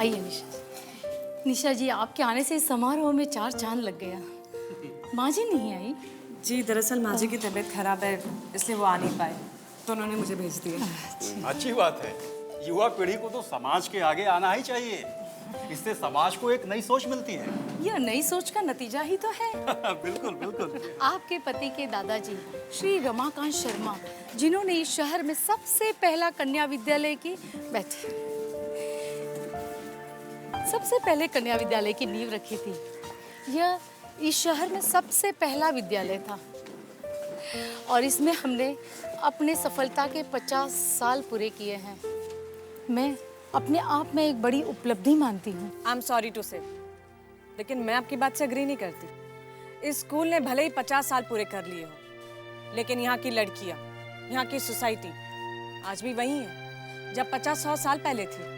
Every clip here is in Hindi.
आइए निशा जी। निशा जी, आपके आने से इस समारोह में 4 चांद लग गया। माँ जी नहीं आई? जी दरअसल माँ जी की तबीयत खराब है, इसलिए वो आ नहीं पाए, तो उन्होंने मुझे भेज दिया। अच्छी बात है। युवा पीढ़ी को तो समाज के आगे आना ही चाहिए। इससे समाज को एक नई सोच मिलती है। यह नई सोच का नतीजा ही तो है। बिल्कुल बिल्कुल। आपके पति के दादाजी श्री रमाकांत शर्मा, जिन्होंने इस शहर में सबसे पहला कन्या विद्यालय की सबसे पहले कन्या विद्यालय की नींव रखी थी। यह इस शहर में सबसे पहला विद्यालय था और इसमें हमने अपने सफलता के 50 साल पूरे किए हैं। मैं अपने आप में एक बड़ी उपलब्धि मानती हूँ। आई एम सॉरी टू से, लेकिन मैं आपकी बात से अग्री नहीं करती। इस स्कूल ने भले ही 50 साल पूरे कर लिए हो, लेकिन यहाँ की लड़कियाँ, यहाँ की सोसाइटी आज भी वही है जब 50-100 साल पहले थी।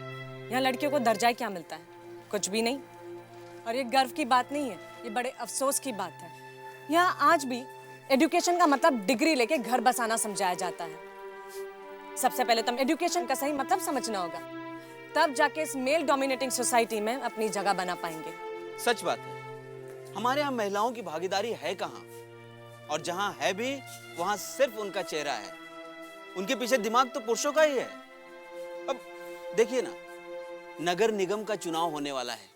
यहाँ लड़कियों को दर्जा क्या मिलता है? कुछ भी नहीं। और ये गर्व की बात नहीं है, ये बड़े अफसोस की बात है। यहाँ आज भी एजुकेशन का मतलब डिग्री लेके घर बसाना समझाया जाता है। सबसे पहले तो एजुकेशन का सही मतलब समझना होगा, तब जाके इस मेल डोमिनेटिंग सोसाइटी में अपनी जगह बना पाएंगे। सच बात है, हमारे यहाँ महिलाओं की भागीदारी है कहाँ? और जहाँ है भी वहाँ सिर्फ उनका चेहरा है, उनके पीछे दिमाग तो पुरुषों का ही है। अब देखिए ना, नगर निगम का चुनाव होने वाला है,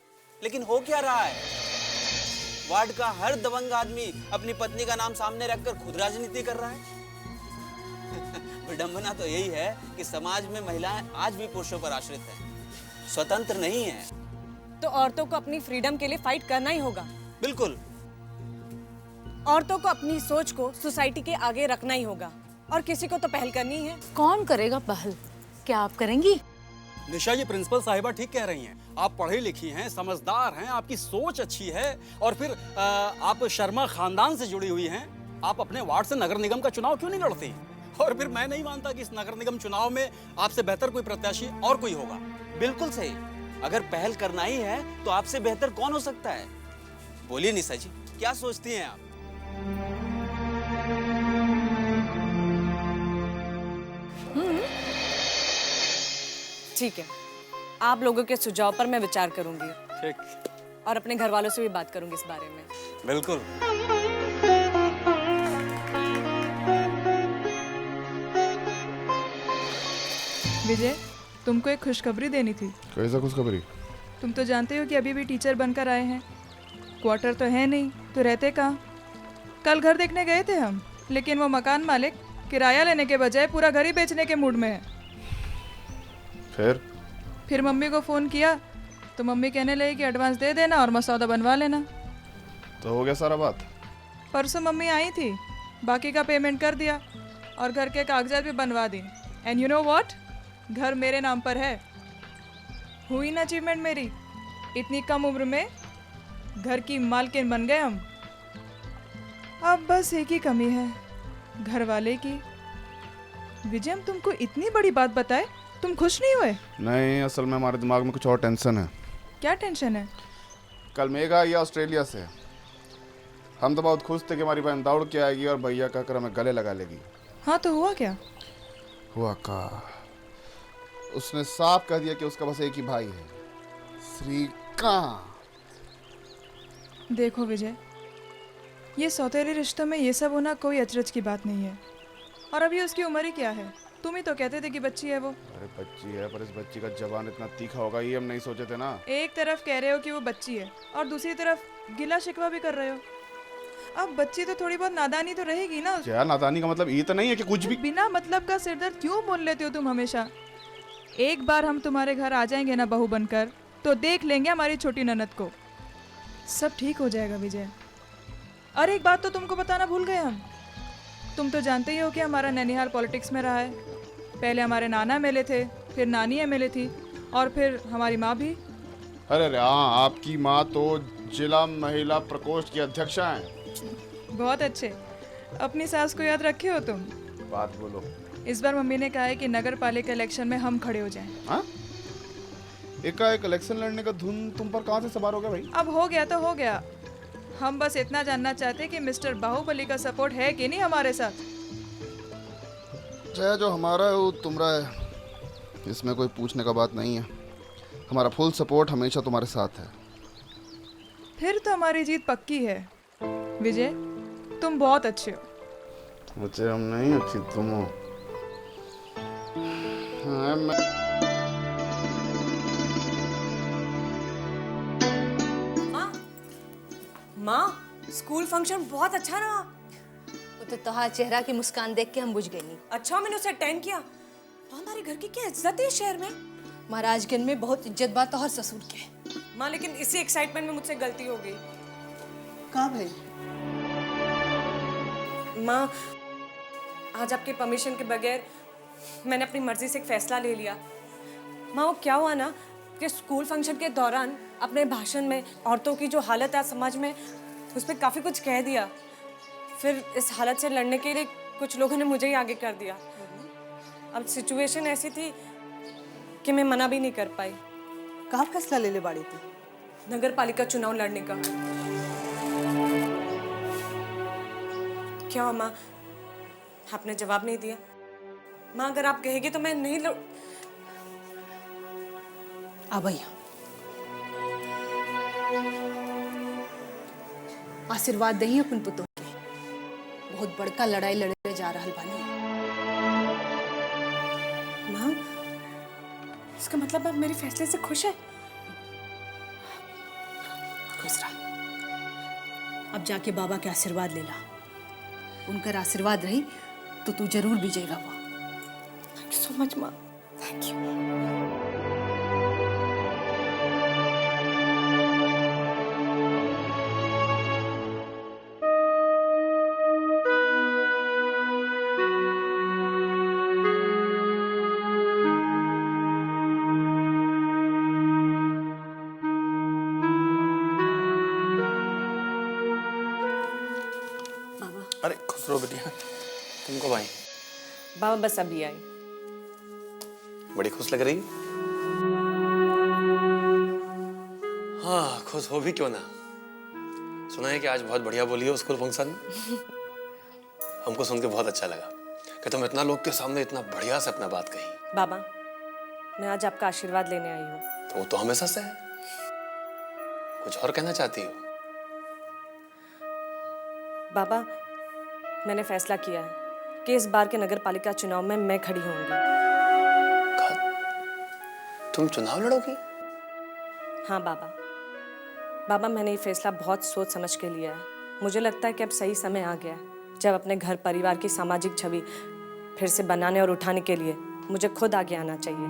लेकिन हो क्या रहा है? वार्ड का हर दबंग आदमी अपनी पत्नी का नाम सामने रखकर खुद राजनीति कर रहा है। विडंबना तो यही है कि समाज में महिलाएं आज भी पुरुषों पर आश्रित हैं, स्वतंत्र नहीं है। तो औरतों को अपनी फ्रीडम के लिए फाइट करना ही होगा। बिल्कुल। औरतों को अपनी सोच को सोसाइटी के आगे रखना ही होगा, और किसी को तो पहल करनी है। कौन करेगा पहल? क्या आप करेंगी? निशा, ये प्रिंसिपल साहिबा ठीक कह रही हैं। आप पढ़ी लिखी हैं, समझदार हैं, आपकी सोच अच्छी है, और फिर आप शर्मा खानदान से जुड़ी हुई हैं। आप अपने वार्ड से नगर निगम का चुनाव क्यों नहीं लड़ती? और फिर मैं नहीं मानता कि इस नगर निगम चुनाव में आपसे बेहतर कोई प्रत्याशी और कोई होगा। बिल्कुल सही। अगर पहल करना ही है तो आपसे बेहतर कौन हो सकता है? बोलिए निशा जी, क्या सोचती हैं आप? ठीक है, आप लोगों के सुझाव पर मैं विचार करूंगी। ठीक। और अपने घर वालों से भी बात करूंगी इस बारे में। बिल्कुल। विजय, तुमको एक खुशखबरी देनी थी। कैसा खुशखबरी? तुम तो जानते हो कि अभी भी टीचर बनकर आए हैं। क्वार्टर तो है नहीं, तो रहते कहाँ? कल घर देखने गए थे हम, लेकिन वो मकान मालिक किराया लेने के बजाय पूरा घर ही बेचने के मूड में है। फिर मम्मी को फ़ोन किया तो मम्मी कहने लगी कि एडवांस दे देना और मसौदा बनवा लेना। तो हो गया सारा बात? परसों मम्मी आई थी, बाकी का पेमेंट कर दिया और घर के कागजात भी बनवा दी। एंड यू नो व्हाट, घर मेरे नाम पर है। हुई ना अचीवमेंट मेरी? इतनी कम उम्र में घर की मालकिन बन गए हम। अब बस एक ही कमी है, घर वाले की। विजय, हम तुमको इतनी बड़ी बात बताए, तुम खुश नहीं हुए? नहीं, असल में हमारे दिमाग में कुछ और टेंशन है। क्या टेंशन है? कल मेघा आई ऑस्ट्रेलिया से। हम तो बहुत खुश थे कि हमारी बहन दौड़ के आएगी और भैया कहकर हमें गले लगा लेगी। हाँ, तो हुआ क्या? हुआ का उसने साफ कह दिया कि उसका बस एक ही भाई है, श्रीकांत। देखो विजय, ये सौतेले रिश्तों में ये सब होना कोई अचरज की बात नहीं है। और अभी उसकी उम्र ही क्या है? तुम ही तो कहते थे कि बच्ची है वो। अरे बच्ची है, पर इस बच्ची का जबान इतना तीखा होगा ये हम नहीं सोचे थे ना। एक तरफ कह रहे हो कि वो बच्ची है और दूसरी तरफ गिला शिकवा भी कर रहे हो। अब बच्ची तो थोड़ी बहुत नादानी तो रहेगी ना। क्या नादानी का मतलब ये तो नहीं है कि कुछ भी बिना मतलब का सिरदर्द क्यों बोल लेते हो तुम हमेशा? एक बार हम तुम्हारे घर आ जाएंगे ना बहू बनकर, तो देख लेंगे हमारी छोटी ननद को। सब ठीक हो जाएगा विजय। और एक बात तो तुमको बताना भूल गए हम। तुम तो जानते ही हो कि हमारा नैनीहाल पॉलिटिक्स में रहा है। पहले हमारे नाना एमएलए थे, फिर नानी एमएलए थी, और फिर हमारी माँ भी। अरे हाँ, आपकी माँ तो जिला महिला प्रकोष्ठ की अध्यक्षा हैं। बहुत अच्छे, अपनी सास को याद रखे हो तुम। बात बोलो। इस बार मम्मी ने कहा है कि नगर पालिका इलेक्शन में हम खड़े हो जाएं। हाँ? एकाएक इलेक्शन लड़ने का धुन तुम पर कहाँ से सवार हो गया भाई? अब हो गया तो हो गया। हम बस इतना जानना चाहते कि मिस्टर बाहुबली का सपोर्ट है कि नहीं हमारे साथ। चाहे जो हमारा है वो तुम्हारा है, इसमें कोई पूछने का बात नहीं है। हमारा फुल सपोर्ट हमेशा तुम्हारे साथ है। फिर तो हमारी जीत पक्की है। विजय, तुम बहुत अच्छे हो। मुझे हम नहीं, अच्छी तुम हो। हाँ, माँ, स्कूल फंक्शन बहुत अच्छा रहा। वो तो तोहार चेहरा की मुस्कान देख के हम बुझ गई। अच्छा मैंने उसे अटेंड किया। माँ, हमारे घर की क्या इज्जत है इस शहर में। महाराजगंज में बहुत इज्जत बात तोहर ससुर के। माँ, लेकिन इसी एक्साइटमेंट में मुझसे गलती हो गई। कहाँ भाई? माँ, आज आपके परमिशन के बगैर मैंने अपनी मर्जी से एक फैसला ले लिया। माँ, वो क्या हुआ ना कि स्कूल फंक्शन के दौरान अपने भाषण में औरतों की जो हालत है समाज में, उस पर काफ़ी कुछ कह दिया। फिर इस हालत से लड़ने के लिए कुछ लोगों ने मुझे ही आगे कर दिया। अब सिचुएशन ऐसी थी कि मैं मना भी नहीं कर पाई। कहाँ फैसला ले ले बाड़ी थी? नगर पालिका चुनाव लड़ने का। क्या हुआ माँ, आपने जवाब नहीं दिया? माँ, अगर आप कहेगी तो मैं नहीं लड़। आ भैया, आशीर्वाद दही अपन पुतों के। बहुत बड़का लड़ाई लड़े जा रहल बानी। माँ, इसका मतलब आप मेरे फैसले से खुश है? खुश रहा। अब जाके बाबा के आशीर्वाद ले ला। उनकर आशीर्वाद रही तो तू जरूर विजयी रहो। थैंक यू सो मच माँ। Thank you. अरे खुश रहो बेटिया। तुमको भाई बाबा बस अभी आई। बड़ी खुश लग रही। हाँ, खुश हो भी क्यों ना। सुना है कि आज बहुत बढ़िया बोली हो स्कूल फंक्शन में। हमको सुन के बहुत अच्छा लगा कि तुम इतना लोग के सामने इतना बढ़िया से अपना बात कही। बाबा, मैं आज आपका आशीर्वाद लेने आई हूँ। तो वो तो हमेशा से है। कुछ और कहना चाहती हो? बाबा, मैंने फैसला किया है कि इस बार के नगर पालिका चुनाव में मैं खड़ी होंगी। तुम चुनाव लड़ोगी? हाँ बाबा। बाबा, मैंने ये फैसला बहुत सोच समझ के लिया है। मुझे लगता है कि अब सही समय आ गया है जब अपने घर परिवार की सामाजिक छवि फिर से बनाने और उठाने के लिए मुझे खुद आगे आना चाहिए।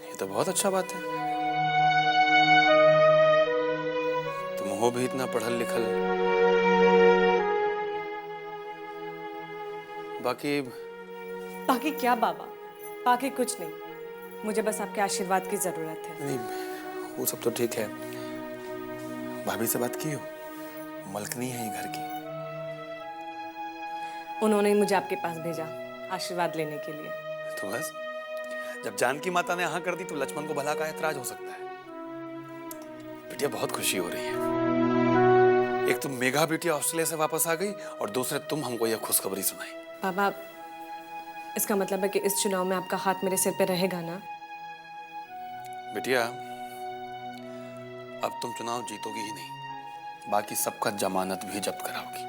ये तो बहुत अच्छा बात है। तुम हो भी इतना पढ़ल लिखल। बाकी क्या बाबा? बाकी कुछ नहीं। मुझे बस आपके आशीर्वाद की जरूरत है। नहीं, वो सब तो ठीक है। भाभी से बात की हो? मलकनी है ये घर की। उन्होंने ही मुझे आपके पास भेजा आशीर्वाद लेने के लिए। तो बस, जब जानकी माता ने हाँ कर दी तो लक्ष्मण को भला का ऐतराज हो सकता है। बिटिया, बहुत खुशी हो रही है। एक तुम मेघा बिटिया ऑस्ट्रेलिया से वापस आ गई और दूसरे तुम हमको यह खुशखबरी सुनाई। बाबा, इसका मतलब है कि इस चुनाव में आपका हाथ मेरे सिर पे रहेगा ना? बिटिया, अब तुम चुनाव जीतोगी ही नहीं, बाकी सबका जमानत भी जब्त कराओगी।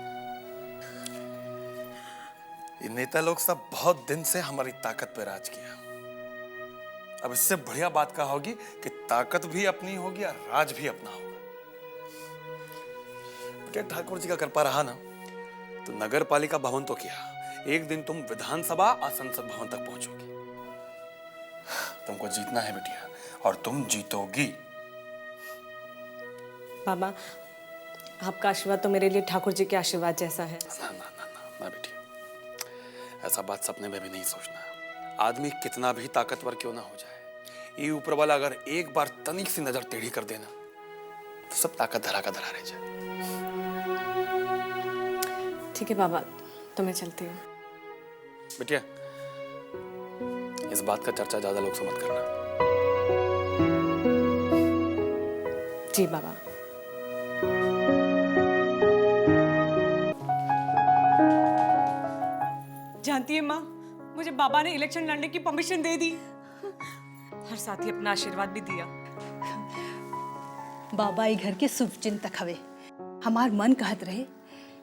ये नेता लोग सब बहुत दिन से हमारी ताकत पे राज किया। अब इससे बढ़िया बात क्या होगी कि ताकत भी अपनी होगी और राज भी अपना होगा। बेटा, ठाकुर जी का कृपा रहा ना तो नगर पालिका भवन तो किया, एक दिन तुम विधानसभा और संसद भवन तक पहुंचोगी। तुमको जीतना है बेटिया, और तुम जीतोगी। बाबा, आपका आशीर्वाद तो मेरे लिए ठाकुर जी के आशीर्वाद जैसा है। ना ना ना ना ना बेटिया, ऐसा बात सपने में भी नहीं सोचना। आदमी कितना भी ताकतवर क्यों ना हो जाए, ये ऊपर वाला अगर एक बार तनिक सी नजर टेढ़ी कर देना तो सब ताकत धरा का धरा रह जाए। ठीक है बाबा, तो मैं चलती हूँ। बेटिया, इस बात का चर्चा ज्यादा लोग से मत करना। जी बाबा। जानती है माँ, मुझे बाबा ने इलेक्शन लड़ने की परमिशन दे दी और साथ ही अपना आशीर्वाद भी दिया। बाबा ई घर के शुभ चिंतक हवे। हमार मन कहत रहे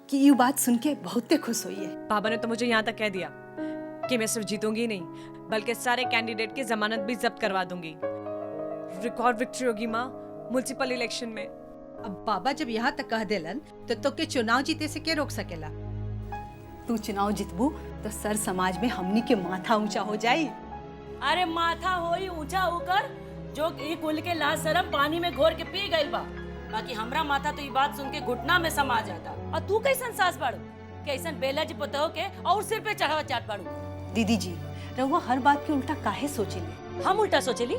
कि ये बात सुन के बहुते खुश हुई है। बाबा ने तो मुझे यहाँ तक कह दिया कि मैं सिर्फ जीतूंगी नहीं बल्कि सारे कैंडिडेट की जमानत भी जब्त करवा दूंगी। रिकॉर्ड विक्ट्री होगी माँ म्युनिसिपल इलेक्शन में। अब बाबा जब यहाँ तक कह देलन तो के चुनाव जीते से के रोक सकेला। तू चुनाव जीतबू तो सर समाज में हमनी के माथा ऊंचा हो जाई। अरे माथा होई ऊंचा होकर जो ई कुल के लाज शरम पानी में घोर के पी गइल बा। बाकी हमरा माथा तो ई बात सुन के घुटना में समा जाता। और तू कैसन सास बाड़ू कैसन बेला जी पतो के और सिर पे चढ़ावा चाट बाड़ू। दीदी जी रहुआ हर बात के उल्टा काहे सोचेले? हम उल्टा सोचेली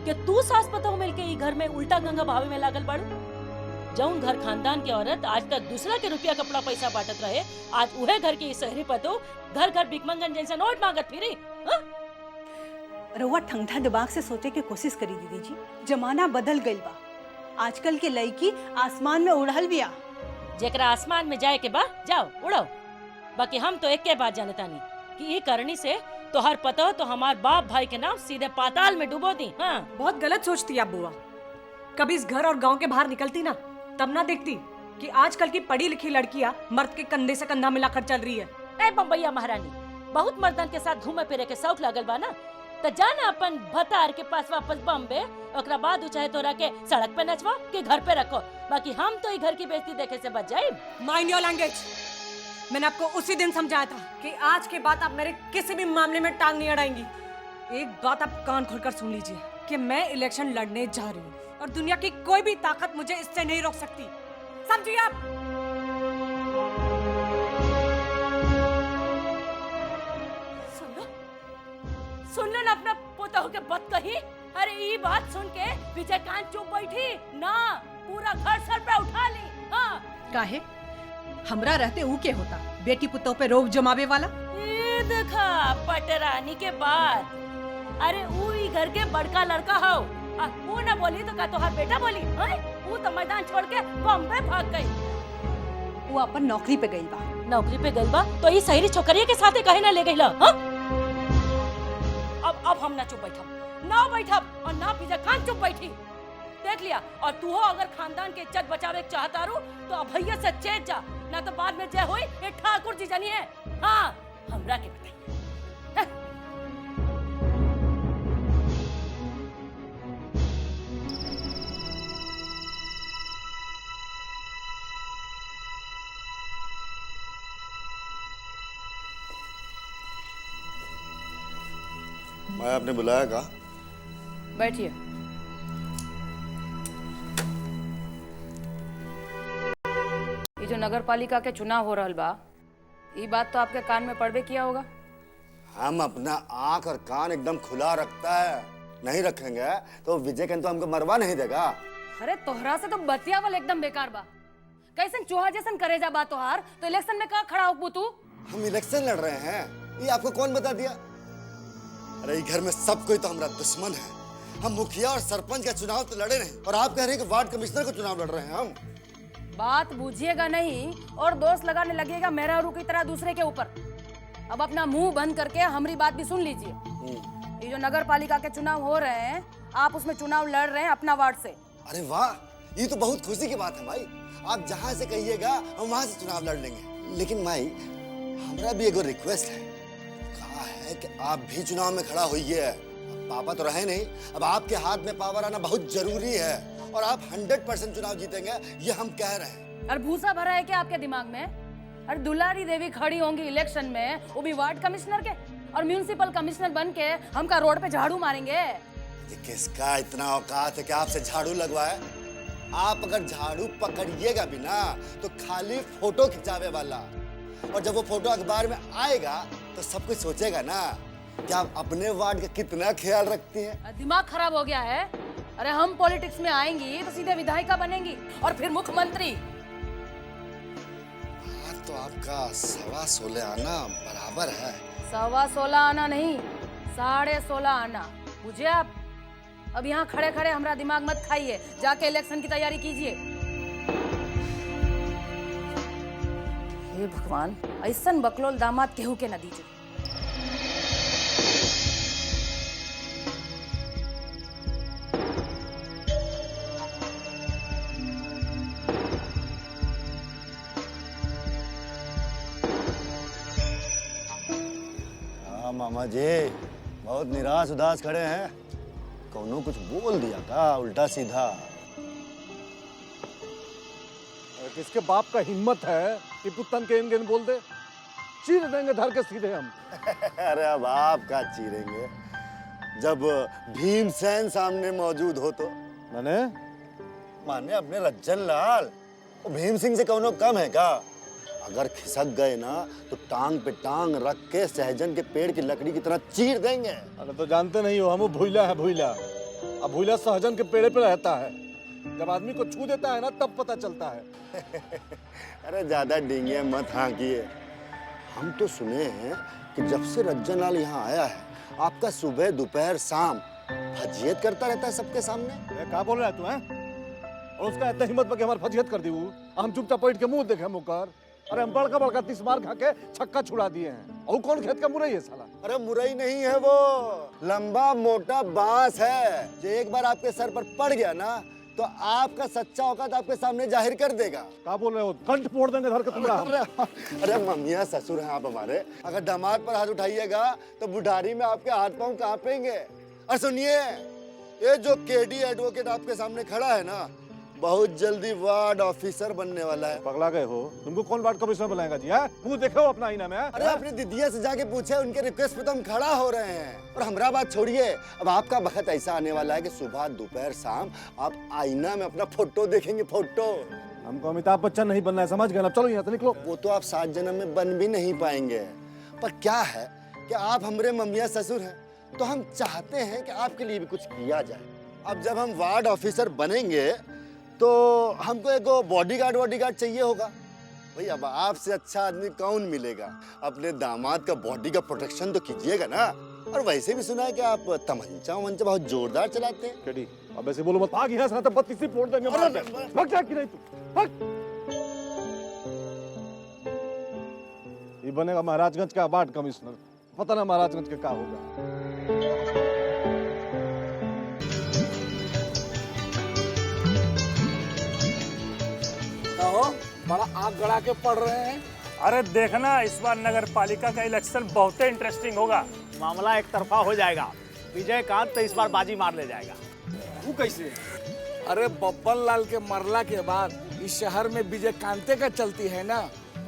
कि तू सास पतो मिलके ई घर में उल्टा गंगा भावे में लागल बाड़ू। जौन घर खानदान की औरत आज तक दूसरा के रुपया कपड़ा पैसा बांटत रहे आज उहे घर की शहरी पतो घर घर भिकमंगन जैसे नोट मांगत फिरी। रहुआ ठंडा दिमाग से सोचे की कोशिश करी दीदी जी। जमाना बदल गइल बा। आजकल के लड़की आसमान में उड़हल बिया। जेकरा आसमान में जाए के बा जाओ उड़ो। बाकी हम तो एक के बात जानता नहीं कि ये करनी से तो हर पतो तो हमार बाप भाई के नाम सीधे पाताल में डुबो दी। हाँ बहुत गलत सोचती है आप बुआ। कभी इस घर और गांव के बाहर निकलती ना तब ना देखती कि आजकल की पढ़ी लिखी लड़कियां मर्द के कंधे से कंधा मिलाकर चल रही है। ए बम्बैया महारानी बहुत मर्दन के साथ घूमे फिरे के शौक लागल बा ना तो जाना अपन भतार के पास वापस बम्बे ओकरा बाद चाहे तोरा के सड़क पे नचवा के घर पे रखो। बाकी हम तो ई घर की बेइज्जती देखे से बच जाए। Mind your language. मैंने आपको उसी दिन समझाया था कि आज के बाद आप मेरे किसी भी मामले में टांग नहीं अड़ाएंगी। एक बात आप कान खोलकर सुन लीजिए कि मैं इलेक्शन लड़ने जा रही हूँ और दुनिया की कोई भी ताकत मुझे इससे नहीं रोक सकती। समझिए आप। सुन लो ना अपना पोता हो के बत कही। अरे ये बात सुन के विजय कांत चुप बैठी ना पूरा घर सर पे उठा ली। हाँ काहे हमरा रहते ऊ के होता बेटी पुतों पे रोब जमावे वाला। ये देखा पटरानी के बाद। अरे ऊ ई घर के बड़का लड़का हो वो ना बोली तो का तोहार बेटा बोली। वो तो मैदान छोड़ के बॉम्बे भाग गई। वो अपन नौकरी पे गई बा। नौकरी पे गई बा तो ये शहरी छोकरिया के साथे कहे ना ले गई ला। अब हम ना चुप बैठब ना बैठब और ना विजय खान चुप बैठी। देख लिया और तू हो अगर खानदान के इज्जत बचावे के चाहता रू तो अब भैया से चेत जा ना तो बाद में जय होई ये ठाकुर जी जानी है। हाँ हमरा के बताइए। मैं आपने बुलाया का? बैठिए। ये जो नगर पालिका के चुनाव हो रहल बा ये बात तो आपके कान में पड़बे किया होगा। हम अपना आंख और कान एकदम खुला रखता है। नहीं रखेंगे तो विजय कहन तो हमको मरवा नहीं देगा। अरे तोहरा से तो बतियावल एकदम बेकार बा। कैसन चूहा जैसन करे जा बा तोहार तो इलेक्शन में कहाँ खड़ा हो तू? हम इलेक्शन लड़ रहे हैं ये आपको कौन बता दिया? अरे घर में सब कोई तो हमारा दुश्मन है। हम मुखिया और सरपंच का चुनाव तो लड़े नहीं और आप कह रहे हैं कि वार्ड कमिश्नर का चुनाव लड़ रहे हैं हम। बात बूझिएगा नहीं और दोष लगाने लगेगा मेहरारू की तरह दूसरे के ऊपर। अब अपना मुंह बंद करके हमारी बात भी सुन लीजिए। ये जो नगर पालिका के चुनाव हो रहे हैं आप उसमें चुनाव लड़ रहे हैं अपना वार्ड से। अरे वाह ये तो बहुत खुशी की बात है भाई। आप जहाँ से कहिएगा हम वहाँ से चुनाव लड़ लेंगे। लेकिन भाई हमारा भी एक रिक्वेस्ट है कि आप भी चुनाव में खड़ा होइए। अब पापा तो रहे नहीं अब आपके हाथ में पावर आना बहुत जरूरी है और आप 100% चुनाव जीतेंगे ये हम कह रहे हैं। और भूसा भरा है क्या आपके दिमाग में? अरे दुलारी देवी खड़ी होंगी इलेक्शन में वो भी वार्ड कमिश्नर के और म्युनिसिपल कमिश्नर बन के हमका रोड पे झाड़ू मारेंगे। ये किसका इतना औकात है कि आपसे झाड़ू लगवाए? आप अगर झाड़ू पकड़िएगा भी ना तो खाली फोटो खिंचावे वाला और जब वो फोटो अखबार में आएगा तो सब कुछ सोचेगा ना कि आप अपने वार्ड का कितना ख्याल रखती हैं। दिमाग खराब हो गया है। अरे हम पॉलिटिक्स में आएंगी तो सीधे विधायिका बनेंगी और फिर मुख्यमंत्री। बात तो आपका 16.25 आना बराबर है। 16.25 आना नहीं 16.5 आना बुझे आप। अब यहाँ खड़े खड़े हमारा दिमाग मत खाइए जाके इलेक्शन की तैयारी कीजिए। हे भगवान ऐसन बकलोल दामाद केहू के न दीजिए। मामा जी बहुत निराश उदास खड़े हैं। कौनो कुछ बोल दिया का उल्टा सीधा? किसके बाप का हिम्मत है कि पुत्तन के इन बोल दे? चीर देंगे धर के सीधे हम। अरे अब आप का चीरेंगे जब भीमसेन सामने मौजूद हो तो? माने अपने रज्जन लाल भीम सिंह से कौनो कम है का? अगर खिसक गए ना तो टांग पे टांग रख के सहजन के पेड़ की लकड़ी की तरह चीर देंगे। अरे तो जानते नहीं हो, हम भूला है भूला। अब भूला सहजन के पेड़ पे रहता है, जब आदमी को छू देता है ना तब पता चलता है। अरे ज्यादा डींगे मत हाँकिए। हम तो सुने हैं कि जब से रज्जन लाल यहाँ आया है आपका सुबह दोपहर शाम फजीयत करता रहता है सबके सामने। क्या बोल रहा है तू हैं? और उसका इतना हिम्मत पर कि हमारी फजीयत कर दी वो, हम चुपचाप बैठ के मुंह देखे मुकर। अरे हम बड़का बड़का 30 मार खा के छक्का छुड़ा दिए हैं। और कौन खेत का मुरई है साला? अरे मुरई नहीं है वो, लंबा मोटा बांस है जो एक बार आपके सर पर पड़ गया ना तो आपका सच्चा औकात आपके सामने जाहिर कर देगा। क्या बोल रहे हो? कंठ फोड़ देंगे धर के तुम्हारा। अरे मम्मिया ससुर हैं आप हमारे, अगर दामाद पर हाथ उठाइएगा तो बुढ़ारी में आपके हाथ पांव कांपेंगे। और सुनिए, ये जो केडी एडवोकेट आपके सामने खड़ा है ना बहुत जल्दी वार्ड ऑफिसर बनने वाला है। पगला गए हो? तुमको कौन वार्ड कमिश्नर बनाएगा जी? है मुंह देखो अपना आईना में। अरे अपनी दीदिया से जाके पूछे, उनके रिक्वेस्ट पे तो हम खड़ा हो रहे हैं। और हमारा बात छोड़िए, अब आपका वक्त ऐसा आने वाला है कि सुबह दोपहर शाम आप आईना में अपना फोटो देखेंगे। फोटो हमको अमिताभ बच्चन नहीं बनना है, समझ गए ना? चलो यहाँ से निकलो। वो तो आप 7 जन्म में बन भी नहीं पाएंगे। पर क्या है कि आप हमारे मम्मिया ससुर हैं तो हम चाहते हैं कि आपके लिए भी कुछ किया जाए। अब जब हम वार्ड ऑफिसर बनेंगे तो हमको एक बॉडीगार्ड चाहिए होगा। भाई अब आपसे अच्छा आदमी कौन मिलेगा? अपने दामाद का बॉडी का प्रोटेक्शन तो कीजिएगा ना। और वैसे भी सुना है कि आप तमंचा वमंचा बहुत जोरदार चलाते हैं। केडी अब ऐसे बोलो मत, भाग यहाँ से, तो 32 फोड़ देंगे। भाग जा कि नहीं तू? भाग। ये बनेगा महाराजगंज का वार्ड कमिश्नर, पता ना महाराजगंज का क्या होगा। बड़ा आग गड़ा के पड़ रहे हैं। अरे देखना, इस बार नगर पालिका का इलेक्शन बहुत इंटरेस्टिंग होगा। मामला एक तरफा हो जाएगा। विजयकांत तो इस बार बाजी मार ले जाएगा। वो कैसे? अरे बब्बन लाल के मरला के बाद इस शहर में विजयकांते का चलती है ना,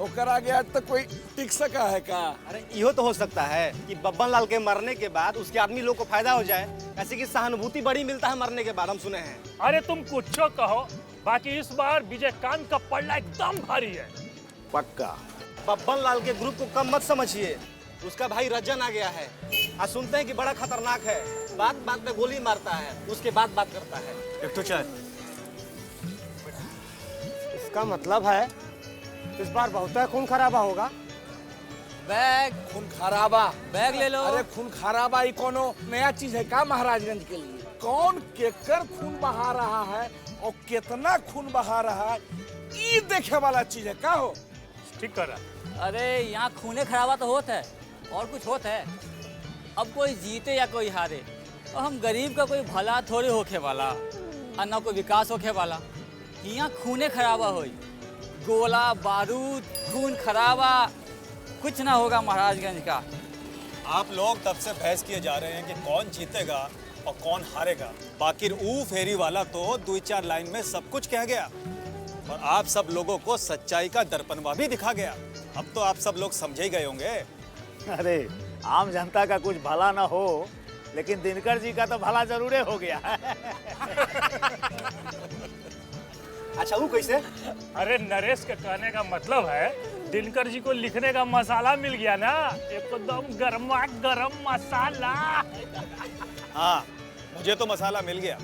ओकर आगे आज तक कोई टिक सका है का? अरे यो तो हो सकता है कि बब्बन लाल के मरने के बाद उसके आदमी लोग को फायदा हो जाए, ऐसे कि सहानुभूति बड़ी मिलता है मरने के बाद, हम सुने हैं। अरे तुम कुछ कहो, बाकी इस बार विजयकांत का पलड़ा एकदम भारी है। पक्का। बब्बन लाल के ग्रुप को कम मत समझिए, उसका भाई रज्जन आ गया है। आज सुनते हैं कि बड़ा खतरनाक है, बात बात में गोली मारता है, उसके बाद बात करता है। एक तो चाय। इसका मतलब है इस बार बहुत खून खराबा होगा। बैग खून खराबा, बैग ले लो। अरे खून खराबा ये कोनो नया चीज है का महाराजगंज के लिए? कौन केकर खून बहा रहा है और कितना खून बहा रहा है, ये देखे वाला चीज है का हो? ठीक कर रहा। अरे यहाँ खूने खराबा तो होता है और कुछ होता है। अब कोई जीते या कोई हारे, और हम गरीब का कोई भला थोड़ी होके वाला और ना कोई विकास होके वाला। यहाँ खूने खराबा होई, गोला बारूद खून खराबा कुछ ना होगा महाराजगंज का। आप लोग तब से बहस किए जा रहे हैं कि कौन जीतेगा और कौन हारेगा। बाकी ऊ फेरी वाला तो 2-4 लाइन में सब कुछ कह गया और आप सब लोगों को सच्चाई का दर्पणवा भी दिखा गया। अब तो आप सब लोग समझ ही गए होंगे। अरे आम जनता का कुछ भला ना हो, लेकिन दिनकर जी का तो भला जरूर हो गया। अच्छा वो कैसे? अरे नरेश के कहने का मतलब है दिनकर जी को लिखने का मसाला मिल गया ना, एकदम गर्मा गर्म मसाला। हाँ, मुझे तो मसाला मिल गया,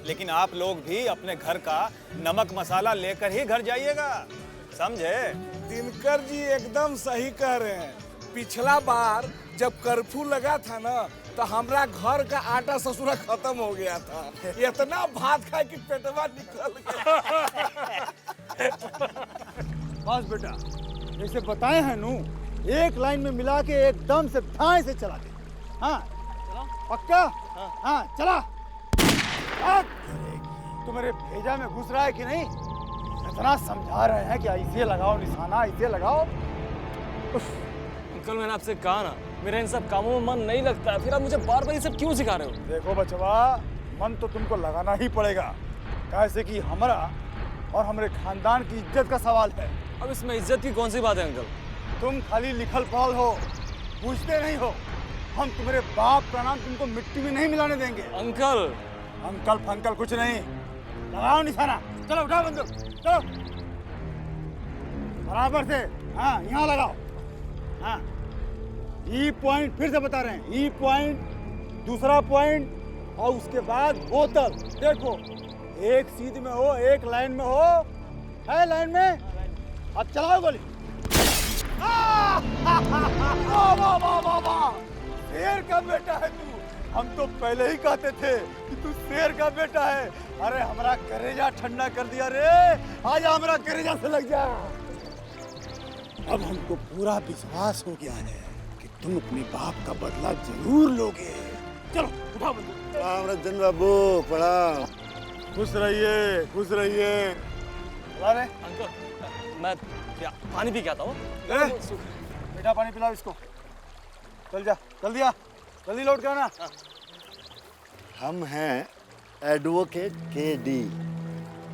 लेकिन आप लोग भी अपने घर का नमक मसाला लेकर ही घर जाइएगा, समझे? दिनकर जी एकदम सही कह रहे हैं। पिछला बार जब कर्फ्यू लगा था ना तो हमारा घर का आटा ससुरा खत्म हो गया था। इतना भात खाए कि पेटवा निकल गया। बस बेटा, जैसे बताए हैं नू, एक लाइन में मिला के एकदम से ठाई से चला दे। हाँ पक्का? हाँ चला। तू मेरे भेजा में घुस रहा है कि नहीं? इतना समझा रहे हैं कि ऐसे लगाओ निशाना, ऐसे लगाओ। अंकल मैंने आपसे कहा ना मेरा इन सब कामों में मन नहीं लगता, फिर आप मुझे बार बार ये सब क्यों सिखा रहे हो? देखो बचवा, मन तो तुमको लगाना ही पड़ेगा, कैसे कि हमारा और हमारे खानदान की इज्जत का सवाल है। अब इसमें इज्जत की कौन सी बात है अंकल? तुम खाली लिखल पढ़ल हो, पूछते नहीं हो। हम तुम्हारे बाप का नाम तुमको मिट्टी में नहीं मिलाने देंगे। अंकल अंकल फंकल कुछ नहीं, लगाओ निशाना, चलो उठाओ बंदूक, चलो बराबर से। हाँ यहाँ लगाओ। हाँ ई पॉइंट फिर से बता रहे हैं, ई पॉइंट, दूसरा पॉइंट और उसके बाद बोतल। देखो एक सीध में हो, एक लाइन में हो, है लाइन में। अब चलाओ गोली। वाह वाह वाह वाह, शेर का बेटा है तू। हम तो पहले ही कहते थे कि तू शेर का बेटा है। अरे हमारा करेजा ठंडा कर दिया रे, आज हमारा करेजा से लग जा। अब हमको पूरा विश्वास हो गया है कि तुम अपने बाप का बदला जरूर लोगे। चलो उठाओ बंदूक। प्रणाम रंजन बाबू, प्रणाम। खुश रहिए, खुश रहिए। अरे अंकल मैं पानी पी के आता हूँ। बेटा पानी पिलाओ इसको। चल जा, जल्दी आ, जल्दी लौट के आना। हम हैं एडवोकेट KD,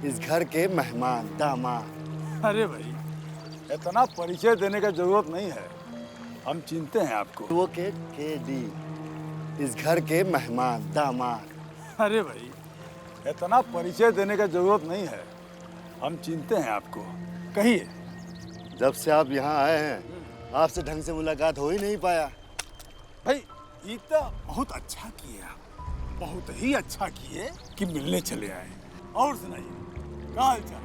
इस घर के मेहमान, दामाद। अरे भाई इतना परिचय देने का जरूरत नहीं है, हम चिंते हैं आपको। एडवोकेट KD, इस घर के मेहमान, दामाद। अरे भाई इतना परिचय देने का जरूरत नहीं है, हम चिंते हैं आपको। कहिए। जब से आप यहाँ आए हैं, आपसे ढंग से मुलाकात हो ही नहीं पाया। भाई ये तो बहुत अच्छा किया, बहुत ही अच्छा किए कि मिलने चले आए। और सुनाइए, क्या हाल चाल?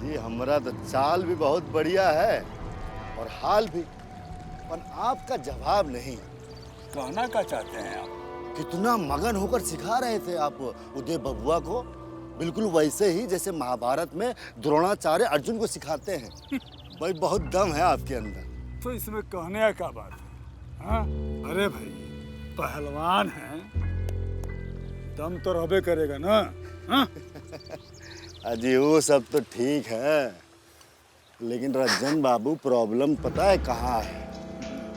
जी हमारा तो चाल भी बहुत बढ़िया है और हाल भी, पर आपका जवाब नहीं। कहना क्या चाहते हैं आप? कितना मगन होकर सिखा रहे थे आप उदय बबुआ को, बिल्कुल वैसे ही जैसे महाभारत में द्रोणाचार्य अर्जुन को सिखाते हैं। भाई बहुत दम है आपके अंदर। तो इसमें कहने का क्या बात है? हाँ? अरे भाई पहलवान हैं, दम तो रहबे करेगा ना। हाँ? अजी वो सब तो ठीक है, लेकिन रंजन बाबू प्रॉब्लम पता है कहाँ है?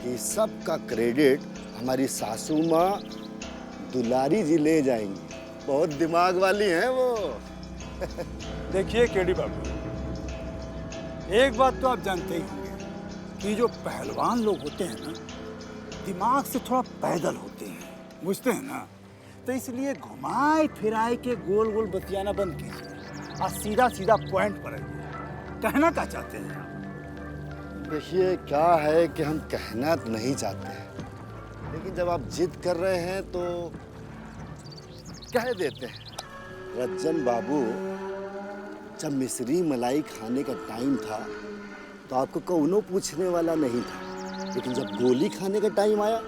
कि सबका क्रेडिट हमारी सासू माँ दुलारी जी ले जाएंगी। बहुत दिमाग वाली हैं वो। देखिए KD बाबू, एक बात तो आप जानते ही होंगे कि जो पहलवान लोग होते हैं ना, दिमाग से थोड़ा पैदल होते हैं, बुझते हैं ना। तो इसलिए घुमाए फिराए के गोल गोल बतियाना बंद कीजिए और सीधा सीधा पॉइंट पर आइए। कहना क्या चाहते हैं आप? देखिए क्या है कि हम कहना तो नहीं चाहते हैं, लेकिन जब आप जिद कर रहे हैं तो कह देते हैं। रंजन बाबू, जब मिश्री मलाई खाने का टाइम था तो आपको कौनो पूछने वाला नहीं था, लेकिन जब गोली खाने का टाइम आया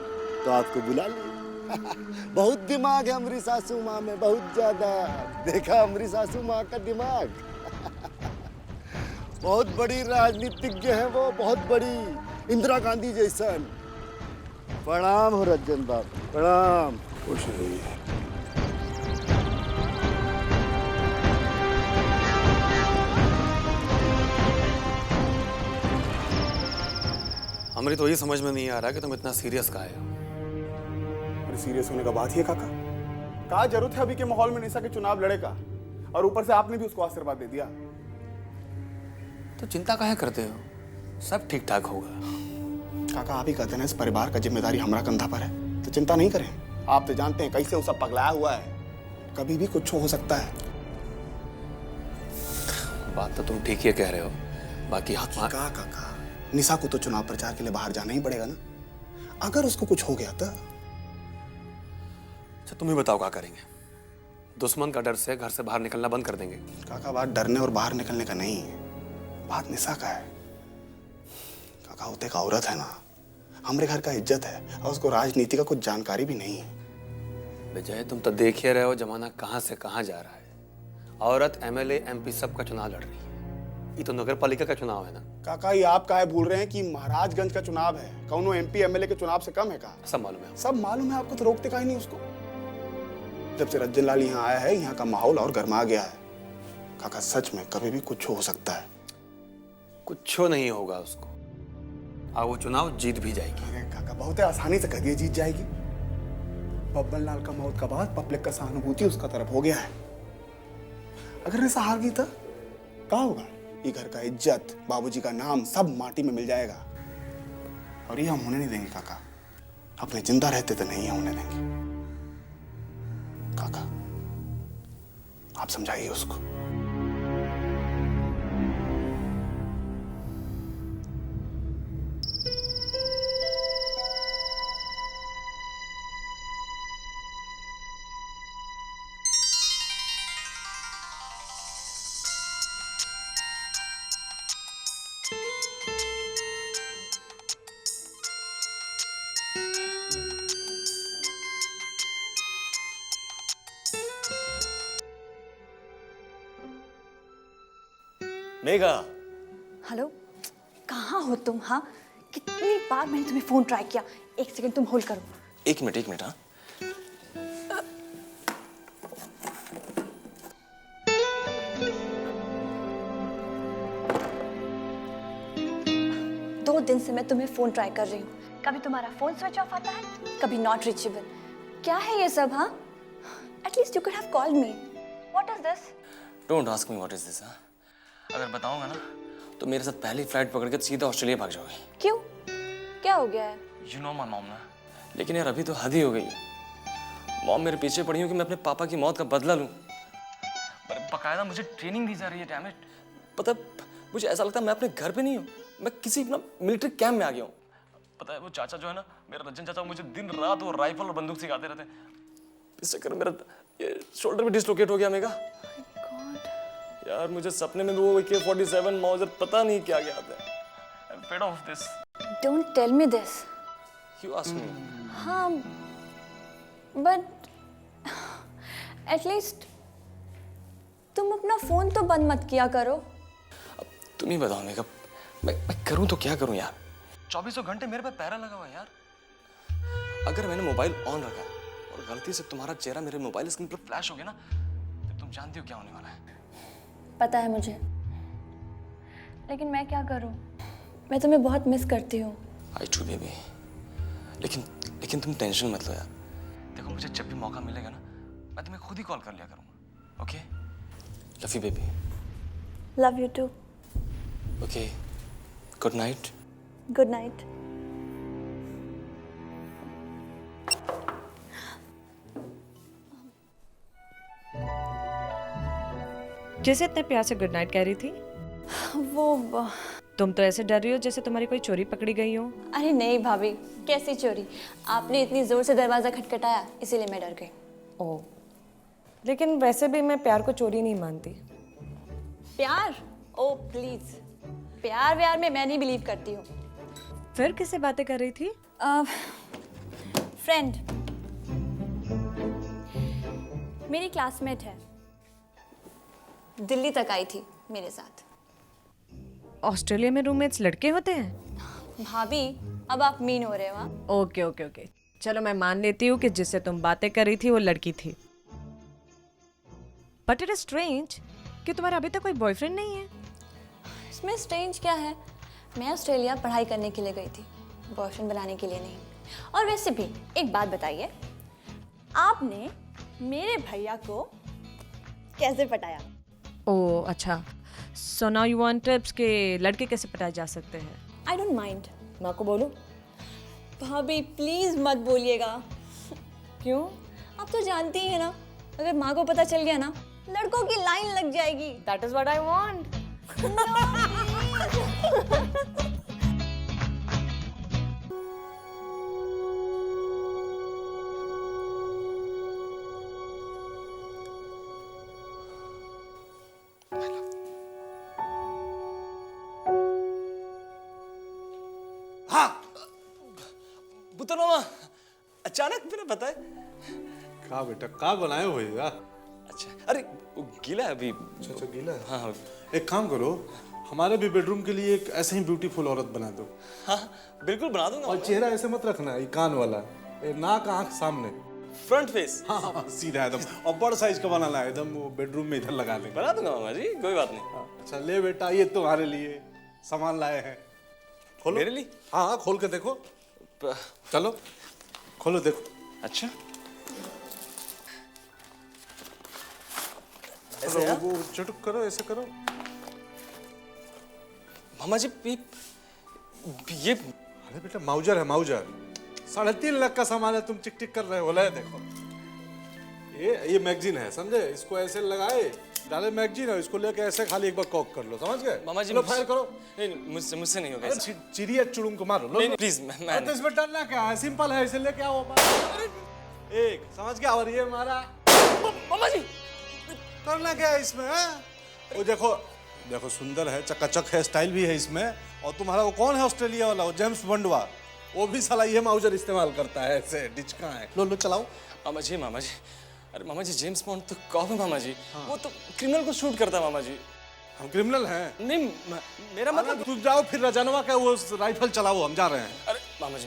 तो आपको बुला लिया। बहुत दिमाग है हमारी सासू माँ में, बहुत ज्यादा। देखा हमारी सासू माँ का दिमाग। बहुत बड़ी राजनीतिज्ञ है वो, बहुत बड़ी, इंदिरा गांधी जैसा। प्रणाम हो रंजन बाबू, प्रणाम। खुश रहिए। हमारी तो ये समझ में नहीं आ रहा कि तुम इतना सीरियस का है। अरे सीरियस होने का बात ही है काका। क्या जरूरत है अभी के माहौल में निशा के चुनाव लड़ेगा, और ऊपर से आपने भी उसको आशीर्वाद दे दिया। तो चिंता काहे करते हो, सब ठीक ठाक होगा। काका आप ही कहते हैं इस परिवार का जिम्मेदारी हमारा कंधा पर है, तो चिंता नहीं करें। आप तो जानते हैं कैसे वो सब पगलाया हुआ है, कभी भी कुछ हो सकता है। बात तो तुम ठीक ही कह रहे हो, बाकी काका निशा को तो चुनाव प्रचार के लिए बाहर जाना ही पड़ेगा ना। अगर उसको कुछ हो गया तो अच्छा तुम ही बताओ क्या करेंगे? दुश्मन का डर से घर से बाहर निकलना बंद कर देंगे। काका बात डरने और बाहर निकलने का नहीं है, बात निशा का है। काका होते का औरत है ना, हमारे घर का इज्जत है, और उसको राजनीति का कुछ जानकारी भी नहीं है। विजय तुम तो देख ही रहे हो जमाना कहाँ से कहाँ जा रहा है। औरत MLA MP सब का चुनाव लड़ रही है, ये तो नगर पालिका का चुनाव है ना। काका ये आप काहे भूल रहे हैं कि महाराजगंज का चुनाव है, कौनो MP MLA के चुनाव से कम है का? सब मालूम है, सब मालूम है आपको, तो रोकते काहे नहीं उसको? जब से रंजन लाल यहाँ आया है, यहाँ का माहौल और गर्मा गया है। काका सच में कभी भी कुछ हो सकता है। कुछ नहीं होगा उसको, और वो चुनाव जीत भी जाएगी। अरे काका बहुत आसानी से कह दिया जीत जाएगी। बब्बन लाल का मौत का बाद पब्लिक का सहानुभूति उसका तरफ हो गया है। अगर ऐसा हार गई तो क्या होगा? ये घर का इज्जत, बाबूजी का नाम सब माटी में मिल जाएगा। और ये हम होने नहीं देंगे काका। अपने जिंदा रहते तो नहीं होने देंगे। काका आप समझाइए उसको। मेघा, हेलो, कहाँ हो तुम? हाँ, कितनी बार मैंने तुम्हें फोन ट्राई किया। एक सेकंड तुम होल्ड करो। एक मिनट हाँ। दो दिन से मैं तुम्हें फोन ट्राई कर रही हूँ। कभी तुम्हारा फोन स्विच ऑफ आता है, कभी नॉट रीचेबल। क्या है ये सब? हाँ, at least you could have called me. What is this? Don't ask me what is this. अगर बताऊंगा ना तो मेरे साथ पहली फ्लाइट पकड़ के सीधा ऑस्ट्रेलिया भाग जाओगे। क्यों? क्या हो गया है? यू नो माय मॉम ना। लेकिन यार अभी तो हद ही हो गई है। मॉम मेरे पीछे पड़ी हो कि मैं अपने पापा की मौत का बदला लूं। पर बकायदा मुझे ट्रेनिंग दी जा रही है। Damn it. पता है मुझे ऐसा लगता है मैं अपने घर पे नहीं हूँ, मैं किसी अपना मिलिट्री कैंप में आ गया हूँ। पता है वो चाचा जो है ना, मेरा रंजन चाचा, मुझे दिन रात वो राइफल और बंदूक सिखाते रहते हैं। इस चक्कर में मेरा ये शोल्डर भी डिसलोकेट हो गया। मेगा यार मुझे सपने में वो AK-47 मौजर पता नहीं क्या क्या आता है। I'm fed of this. Don't tell me this. You ask me. हाँ, but at least तुम अपना फोन तो बंद मत किया करो। अब तुम ही बताओ मेगा, मैं करूं तो क्या करूं यार? 24 घंटे मेरे पे पहरा लगा हुआ है यार। अगर मैंने मोबाइल ऑन रखा और गलती से तुम्हारा चेहरा मेरे मोबाइल स्क्रीन पर फ्लैश हो गया ना, तो तुम जानती हो क्या होने वाला है। पता है मुझे, लेकिन मैं क्या करूं? मैं तुम्हें बहुत मिस करती हूँ। आई टू बेबी। लेकिन तुम टेंशन मत लो यार। देखो मुझे जब भी मौका मिलेगा ना, मैं तुम्हें खुद ही कॉल कर लिया करूंगा। Okay? Love you baby. Love you too. Okay, good night. Good night. जैसे इतने प्यार से गुड नाइट कह रही थी, वो तुम तो ऐसे डर रही हो जैसे तुम्हारी कोई चोरी पकड़ी गई हो। अरे नहीं भाभी, कैसी चोरी? आपने इतनी जोर से दरवाजा खटखटाया, इसीलिए मैं डर गई। ओह, लेकिन वैसे भी मैं प्यार को चोरी नहीं मानती। प्यार? ओ प्लीज, प्यार व्यार में मैं नहीं बिलीव करती हूँ। फिर किससे बातें कर रही थी? फ्रेंड, मेरी क्लासमेट है, दिल्ली तक आई थी मेरे साथ। ऑस्ट्रेलिया में रूममेट्स लड़के होते हैं? भाभी अब आप मीन हो रहे हो। हाँ? ओके ओके ओके, चलो मैं मान लेती हूँ कि जिससे तुम बातें कर रही थी वो लड़की थी। बट इट इज स्ट्रेंज कि तुम्हारा अभी तक कोई बॉयफ्रेंड नहीं है। इसमें स्ट्रेंज क्या है? मैं ऑस्ट्रेलिया पढ़ाई करने के लिए गई थी, बॉयफ्रेंड बनाने के लिए नहीं। और वैसे भी एक बात बताइए, आपने मेरे भैया को कैसे पटाया? ओह अच्छा, so now you want tips के लड़के कैसे पटाए जा सकते हैं? I don't mind. मैं आपको बोलूं? भाभी प्लीज मत बोलिएगा। क्यों? आप तो जानती ही है ना, अगर माँ को पता चल गया ना, लड़कों की लाइन लग जाएगी। That is what I want. पुत्र मामा, अचानक मैंने पता है। का बेटा का बनाए हो यार? अच्छा, अरे वो गीला है अभी। अच्छा गीला है। हाँ। एक काम करो, हमारे भी बेडरूम के लिए एक ऐसे ही ब्यूटीफुल औरत बना दो। हाँ बिल्कुल बना दूंगा। और चेहरा ऐसे मत रखना, ये कान वाला, ये नाक आंख सामने, फ्रंट फेस। हाँ सीधा एकदम, और बड़ साइज का बनाना है एकदम, वो बेडरूम में इधर लगा लेंगे। बना दूंगा मामा जी, कोई बात नहीं। अच्छा ले बेटा, ये तुम्हारे लिए सामान लाए हैं। खोलो। मेरे लिए? हाँ हाँ, खोल के देखो। चलो खोलो देखो। अच्छा ऐसे वो चुटुक करो, ऐसे करो। मामा जी ये अरे बेटा माउजर है, माउजर। 3.5 लाख का सामान है, तुम चिक टिक कर रहे हो। ले देखो, ये मैगजीन है, समझे? इसको ऐसे लगाए, डाले मैगजीन है, इसको लेके ऐसे खाली एक बार कॉक कर लो, समझ गए? मामा जी लो फायर करो। नहीं, मुझसे नहीं होगा। चिड़िया चुड़ुम को मारो। नहीं, प्लीज मैं तो इसमें डरना क्या है? सिंपल है, इसे लेके आओ। एक समझ गया? और ये हमारा मामा जी करना क्या है इसमें? वो देखो देखो, सुंदर है, चकाचक है, स्टाइल भी है इसमें। और तुम्हारा वो कौन है ऑस्ट्रेलिया वाला, वो जेम्स बॉन्डवा, वो भी साला ये माउजर इस्तेमाल करता है, ऐसे डिचका है। लो चलाओ। मामा जी अरे मामा जी, जेम्स बॉन्ड तो कौन है मामा जी? वो तो क्रिमिनल को शूट करता है मामा जी। हम क्रिमिनल हैं? नहीं, मेरा मतलब तुम जाओ फिर रजनवा का वो राइफल चलाओ, हम जा रहे हैं। अरे मामा जी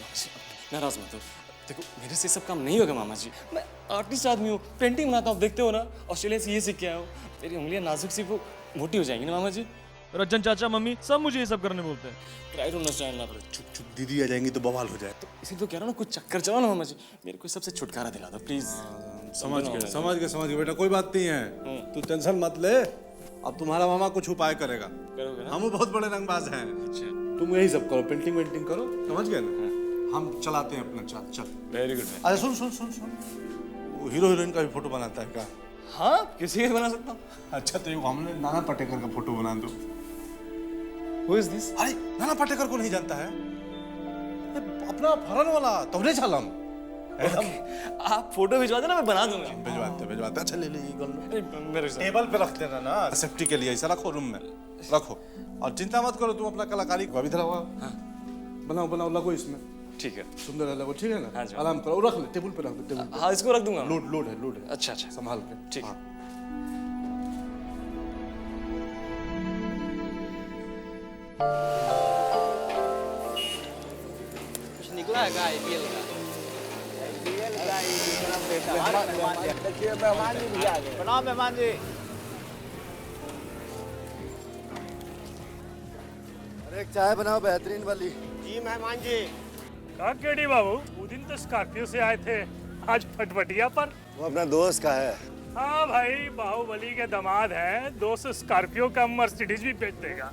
नाराज मत हो। देखो मेरे से सब काम नहीं होगा मामा जी, मैं आर्टिस्ट आदमी हूँ, पेंटिंग बनाता हूँ, देखते हो ना, ऑस्ट्रेलिया से ये सीख के आया हूँ। मेरी उंगलियां नाजुक सी वो मोटी हो जाएंगी ना मामा जी। रज्जन चाचा मम्मी सब मुझे ये सब करने बोलते हैं। ट्राई टू अंडरस्टैंड ना। चुप चुप, दीदी आ जाएंगी तो बवाल हो जाए। तो इसी तो कह रहा हूँ ना, कुछ चक्कर चलाओ ना मामा जी, मेरे को सबसे छुटकारा दिला दो प्लीज। समझ गए बेटा, कोई बात नहीं है, तू टेंशन मत ले। अब तुम्हारा मामा कुछ उपाय करेगा। करोगे ना? हम बहुत बड़े रंगबाज हैं। अच्छा, तुम यही सब करो, पेंटिंग वेंटिंग करो, समझ गए ना? हम चलाते हैं अपना चाल। चल वेरी गुड। अरे सुन सुन सुन सुन, वो हीरो हीरोइन का भी फोटो बनाता है क्या? हाँ, किसी का बना सकता हूँ। अच्छा, तो हमने नाना पाटेकर का फोटो बना दो। Who is this? अरे नाना पाटेकर को नहीं जानता है? अपना फरन वाला तोहरे झालम। आप फोटो भिजवा देना, मैं बना दूंगा। भिजवाते। अच्छा ले ये कर लो, मेरे टेबल पे रख देना ना, सेफ्टी के लिए। ऐसा रखो, रूम में रखो, और चिंता मत करो, तुम अपना कलाकारी को अभी धरा बनाओ, लगो इसमें। ठीक है, सुंदर है, लगो, ठीक है ना? हाँ जी। आराम करो, रख ले, टेबल पे रख दो, टेबल पे। हाँ, इसको रख दूंगा। लोड है। अच्छा, संभाल के। ठीक है। कुछ निकला है क्या आईपीएल का? देखिए मेहमान जी भी आ गए। प्रणाम मेहमान जी। अरे एक चाय बनाओ बेहतरीन वाली। जी मेहमान जी। कहा केडी बाबू, वो दिन तो स्कॉर्पियो से आए थे, आज फटफटिया पर। वो अपना दोस्त का है। हाँ भाई, बाहुबली के दामाद हैं, दोस्त स्कॉर्पियो का मर्सिडीज भी बेच देगा।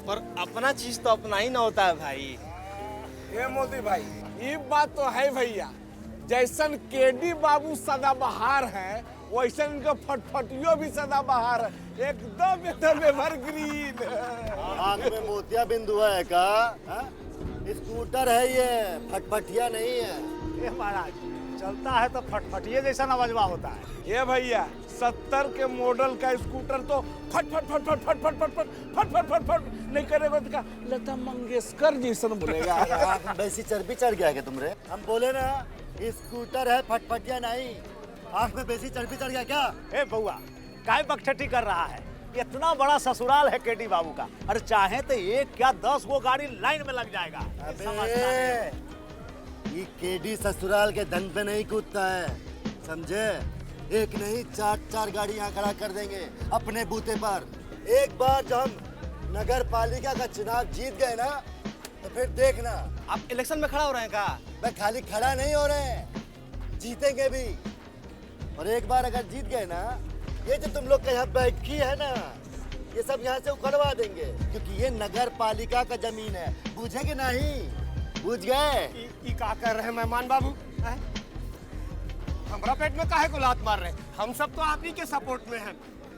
पर अपना चीज तो अपना ही ना होता है भाई। ये मोदी भाई, ये बात तो है भैया, जैसन केडी बाबू सदाबहार है, वैसन इनका फटफटियो भी सदाबहार है, एकदम एवरग्रीन। आंख में मोतिया बिंदु है का? स्कूटर है ये, फटफटिया नहीं है। ये महाराज, चलता है तो फटफटिए जैसा नवजवा होता है। ये भैया 70 के मॉडल का स्कूटर तो फट नहीं करेगा तो लता मंगेशकर जैसा बोलेगा। आंख में वैसी चर्बी चढ़ गया क्या तुमरे? हम बोले ना स्कूटर है, फटफटिया नहीं। आंख में वैसी चर्बी चढ़ गया क्या? ए बउआ, काय बकछटी कर रहा है? इतना बड़ा ससुराल है केडी बाबू का, अरे चाहे तो एक क्या 10 गो गाड़ी लाइन में लग जाएगा। ये केडी ससुराल के धन पे नहीं कूदता है, समझे? एक नहीं 4 गाड़ी यहाँ खड़ा कर देंगे अपने बूते पर। एक बार जब हम नगर पालिका का चुनाव जीत गए ना, तो फिर देखना। आप इलेक्शन में खड़ा हो रहे हैं क्या? मैं खाली खड़ा नहीं हो रहे हैं, जीतेंगे भी। और एक बार अगर जीत गए ना, ये जो तुम लोग का यहाँ बैठकी है ना, ये सब यहाँ से उखड़वा देंगे, क्योंकि ये नगर पालिका का जमीन है। बुझे कि नहीं? बुझ गए? क्या कर रहे हैं मेहमान बाबू? हमारा पेट में काहे को लात मार रहे हैं? हम सब तो आप ही के सपोर्ट में हैं।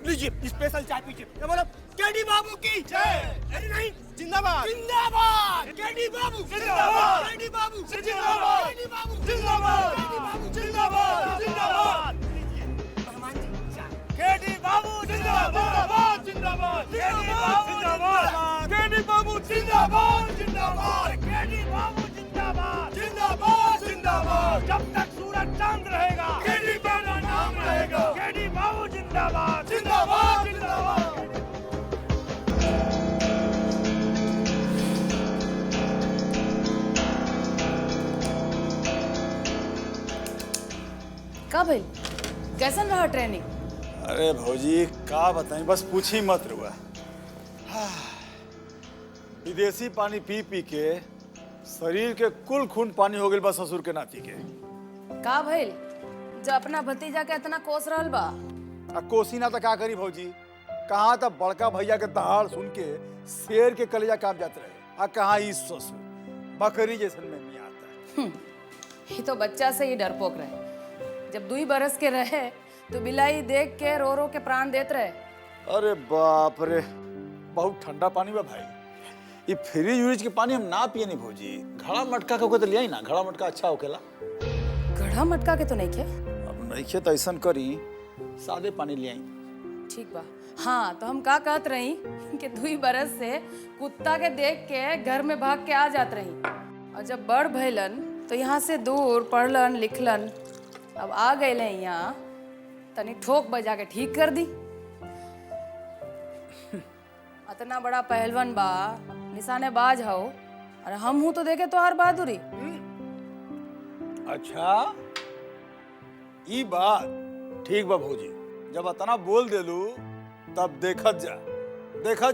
लीजिए स्पेशल चाय पीजिए। ये बोलो केडी बाबू की जय। अरे नहीं, जिंदाबाद जिंदाबाद, केडी बाबू जिंदाबाद, केडी बाबू जिंदाबाद, केडी बाबू जिंदाबाद, केडी बाबू जिंदाबाद, जिंदाबाद। केडी बाबू जिंदाबाद, जिंदाबाद, केडी बाबू जिंदाबाद, केडी बाबू जिंदाबाद, जिंदाबाद, केडी बाबू जिंदाबाद, जिंदाबाद, जिंदाबाद। जब तक सूरज चांद रहेगा, केडी बाबू नाम रहेगा। केडी बाबू जिंदाबाद, जिंदाबाद, जिंदाबाद। का भाई, कैसन रहा ट्रेनिंग? अरे भौजी का बताएं, बस पूछ ही मत रुआ। विदेशी पानी पी पी के शरीर के कुल खून पानी हो गई बा ससुर के नाती के। का भइल जो अपना भतीजा के इतना कोस रहल बा? आ कोसी ना तो का करी भौजी, कहाँ तक बड़का भैया के दहाड़ सुन के शेर के कलेजा कांप जाते रहे, आ कहाँ ई ससुर बकरी जैसन में मियाँ आता है। ये तो बच्चा से ही डरपोक रहे। जब 2 बरस के रहे तो बिलाई देख के रो रो के प्राण देत रहे। अरे बाप रे, बहुत ठंडा पानी बा भाई। ये फ्रिज व्रिज के पानी हम ना पिए नहीं भौजी। घड़ा मटका के तो लिया ही ना, घड़ा मटका अच्छा होकेला। घड़ा मटका के तो नहीं खे? अब नहीं खे तो ऐसा करी सादे पानी ले आई। ठीक बा। हाँ तो हम का कहत रही कि 2 बरस से कुत्ता के देख के घर में भाग के आ जात रही, और जब बड़ भइलन तो यहाँ से दूर पढ़लन लिखलन, अब आ गए यहाँ तनी ठोक बजा के ठीक कर दी। इतना बड़ा पहलवान बा, निशानेबाज हो, और हम हूँ तो देखे तो हर बहादुरी। अच्छा ई बात ठीक बा भौजी, जब इतना बोल देलू तब देखत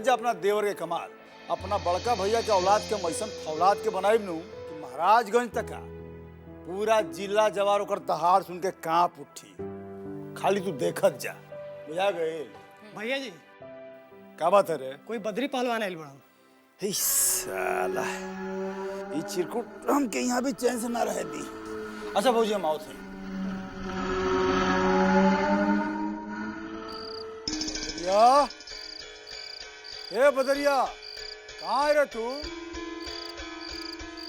जा अपना देवर के कमाल। अपना बड़का भैया के औलाद के मैसन फौलाद के बनाई नू कि महाराजगंज तक का पूरा जिला जवार ओकर दहाड़ सुन के कांप उठी। खाली तू देखत जा, बुझा गए? भैया जी का बात है रे? कोई बद्री पहलवान आइल बड़ा। हे साला, ये चिरकुट हम के यहाँ भी चैन से ना रहे दी। अच्छा भौजी हम आओ थे। बदरिया, ए बदरिया, कहाँ है रे तू?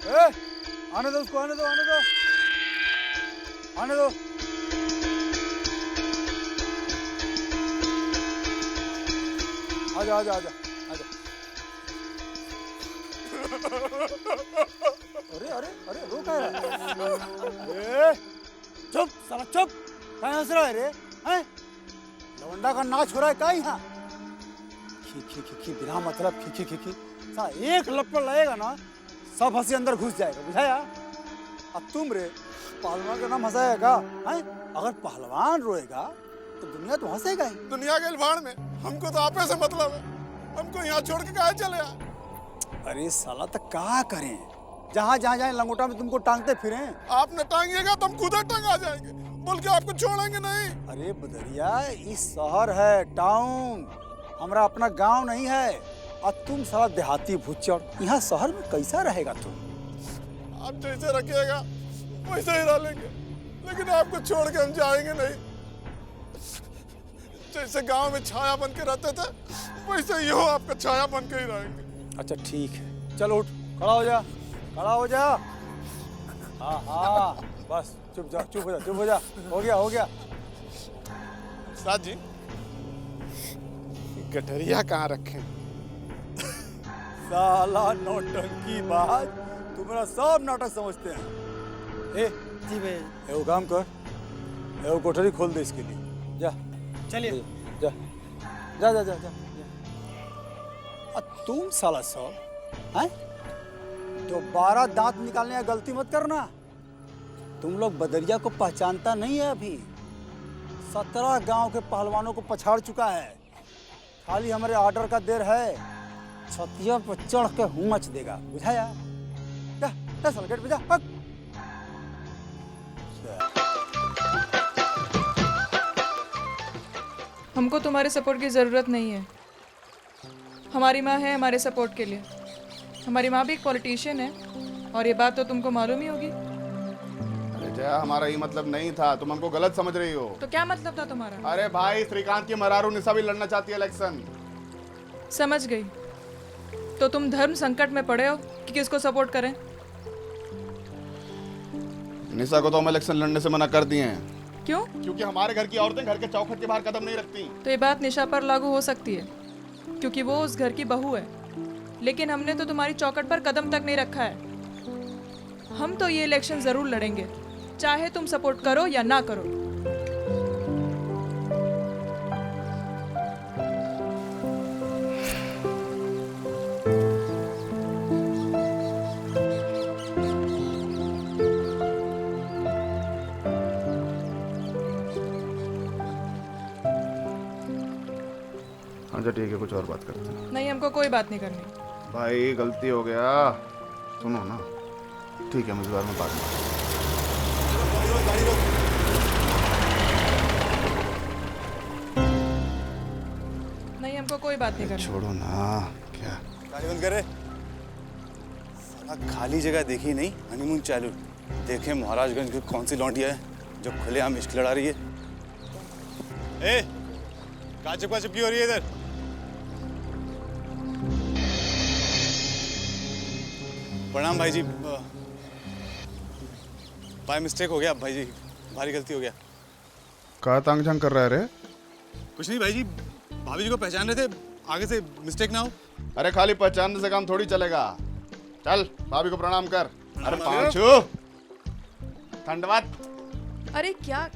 ए, आने दो उसको, आने दो, आने दो, आने दो। आजा आजा आजा आजा। अरे अरे अरे रो क्या रहा है? चुप साला चुप, क्या हंस रहा है रे? हैं? लवंडा का नाच हो रहा है क्या यहाँ? खी बिना मतलब खी साला एक लपड़ लगेगा ना सब हंसी अंदर घुस जाएगा, बुझाया? अब तुम रे पहलवान का नाम हंसाएगा? हैं? अगर पहलवान रोएगा तो दुनिया तो हंसेगा ही। दुनिया के भाड़ में हमको तो आपे से मतलब है, हमको यहाँ छोड़ के कहाँ चले आ? अरे साला तो क्या करें, जहाँ जाए लंगोटा में तुमको टांगते फिरें। आपने टांगिएगा तो हम खुद टंगा जाएंगे, बोल के आपको छोड़ेंगे नहीं। अरे बदरिया, इस शहर है टाउन, हमारा अपना गांव नहीं है। और तुम साला देहाती भुच्चड़, यहाँ शहर में कैसा रहेगा तुम? आप जैसे रखिएगा वैसे ही रह लेंगे, लेकिन आपको छोड़ के हम जाएंगे नहीं। जैसे गांव में छाया बन के रहते थे वैसे ही हो आपका छाया बन के ही रहेंगे। अच्छा ठीक है, चलो उठ, खड़ा हो जा, खड़ा हो जा। हाँ हाँ बस चुप जा, चुप हो जा, चुप हो जा, हो गया। साथ जी गठरिया कहाँ रखे? साला नौटंकी बाज, तुम्हारा सब नाटक समझते हैं। ए जी भैया। एगो काम कर, एगो कोठरी खोल दे इसके लिए, जा चलिए जा जा जा जा जा। तुम साला सब हैं? दोबारा दांत निकालने का गलती मत करना। तुम लोग बदरिया को पहचानता नहीं है अभी। 17 गांव के पहलवानों को पछाड़ चुका है, खाली हमारे ऑर्डर का देर है। छतिया पर चढ़ के हूँ मच देगा, बुझाया? जा जा साला गेट पे जा। हमको तुम्हारे सपोर्ट की ज़रूरत नहीं है। हमारी माँ है हमारे सपोर्ट के लिए। हमारी माँ भी एक पॉलिटिशियन है, और ये बात तो तुमको मालूम ही होगी। अरे जया, हमारा ये मतलब नहीं था, तुम हमको गलत समझ रही हो। तो क्या मतलब था तुम्हारा? अरे भाई, श्रीकांत की मरारू निशा भी लड़ना चाहती है इलेक्शन। समझ गई। तो तुम धर्म संकट में पड़े हो कि किसको सपोर्ट करें? निशा को तो हम इलेक्शन लड़ने से मना कर दिए हैं। क्यों? क्योंकि हमारे घर की औरतें घर के चौखट के बाहर कदम नहीं रखती। तो ये बात निशा पर लागू हो सकती है, क्योंकि वो उस घर की बहू है। लेकिन हमने तो तुम्हारी चौखट पर कदम तक नहीं रखा है। हम तो ये इलेक्शन जरूर लड़ेंगे, चाहे तुम सपोर्ट करो या ना करो। अच्छा ठीक है, कुछ और बात करते हैं। नहीं, हमको कोई बात नहीं करनी। भाई गलती हो गया। सुनो ना, ठीक है, हम इस बार में बात नहीं। नहीं, हमको कोई बात नहीं करनी। छोड़ो ना। क्या गाड़ी बंद करे। साला खाली जगह देखी नहीं, हनीमून चालू। देखे महाराजगंज की कौन सी लौंडिया है जो खुलेआम इश्क लड़ा रही है। ए, कहाँ चिपका चिपकी हो रही है इधर? प्रणाम भाई जी। बाय मिस्टेक हो गया भाई जी, भारी गलती हो गया। कहाँ तांग झांग कर रहा है रे? कुछ नहीं भाई जी, भाभी जी को पहचान रहे थे, आगे से मिस्टेक ना हो। अरे खाली पहचानने से काम थोड़ी चलेगा। चल भाभी को प्रणाम कर। अरे पांचू, ठंडवात। अरे क्या?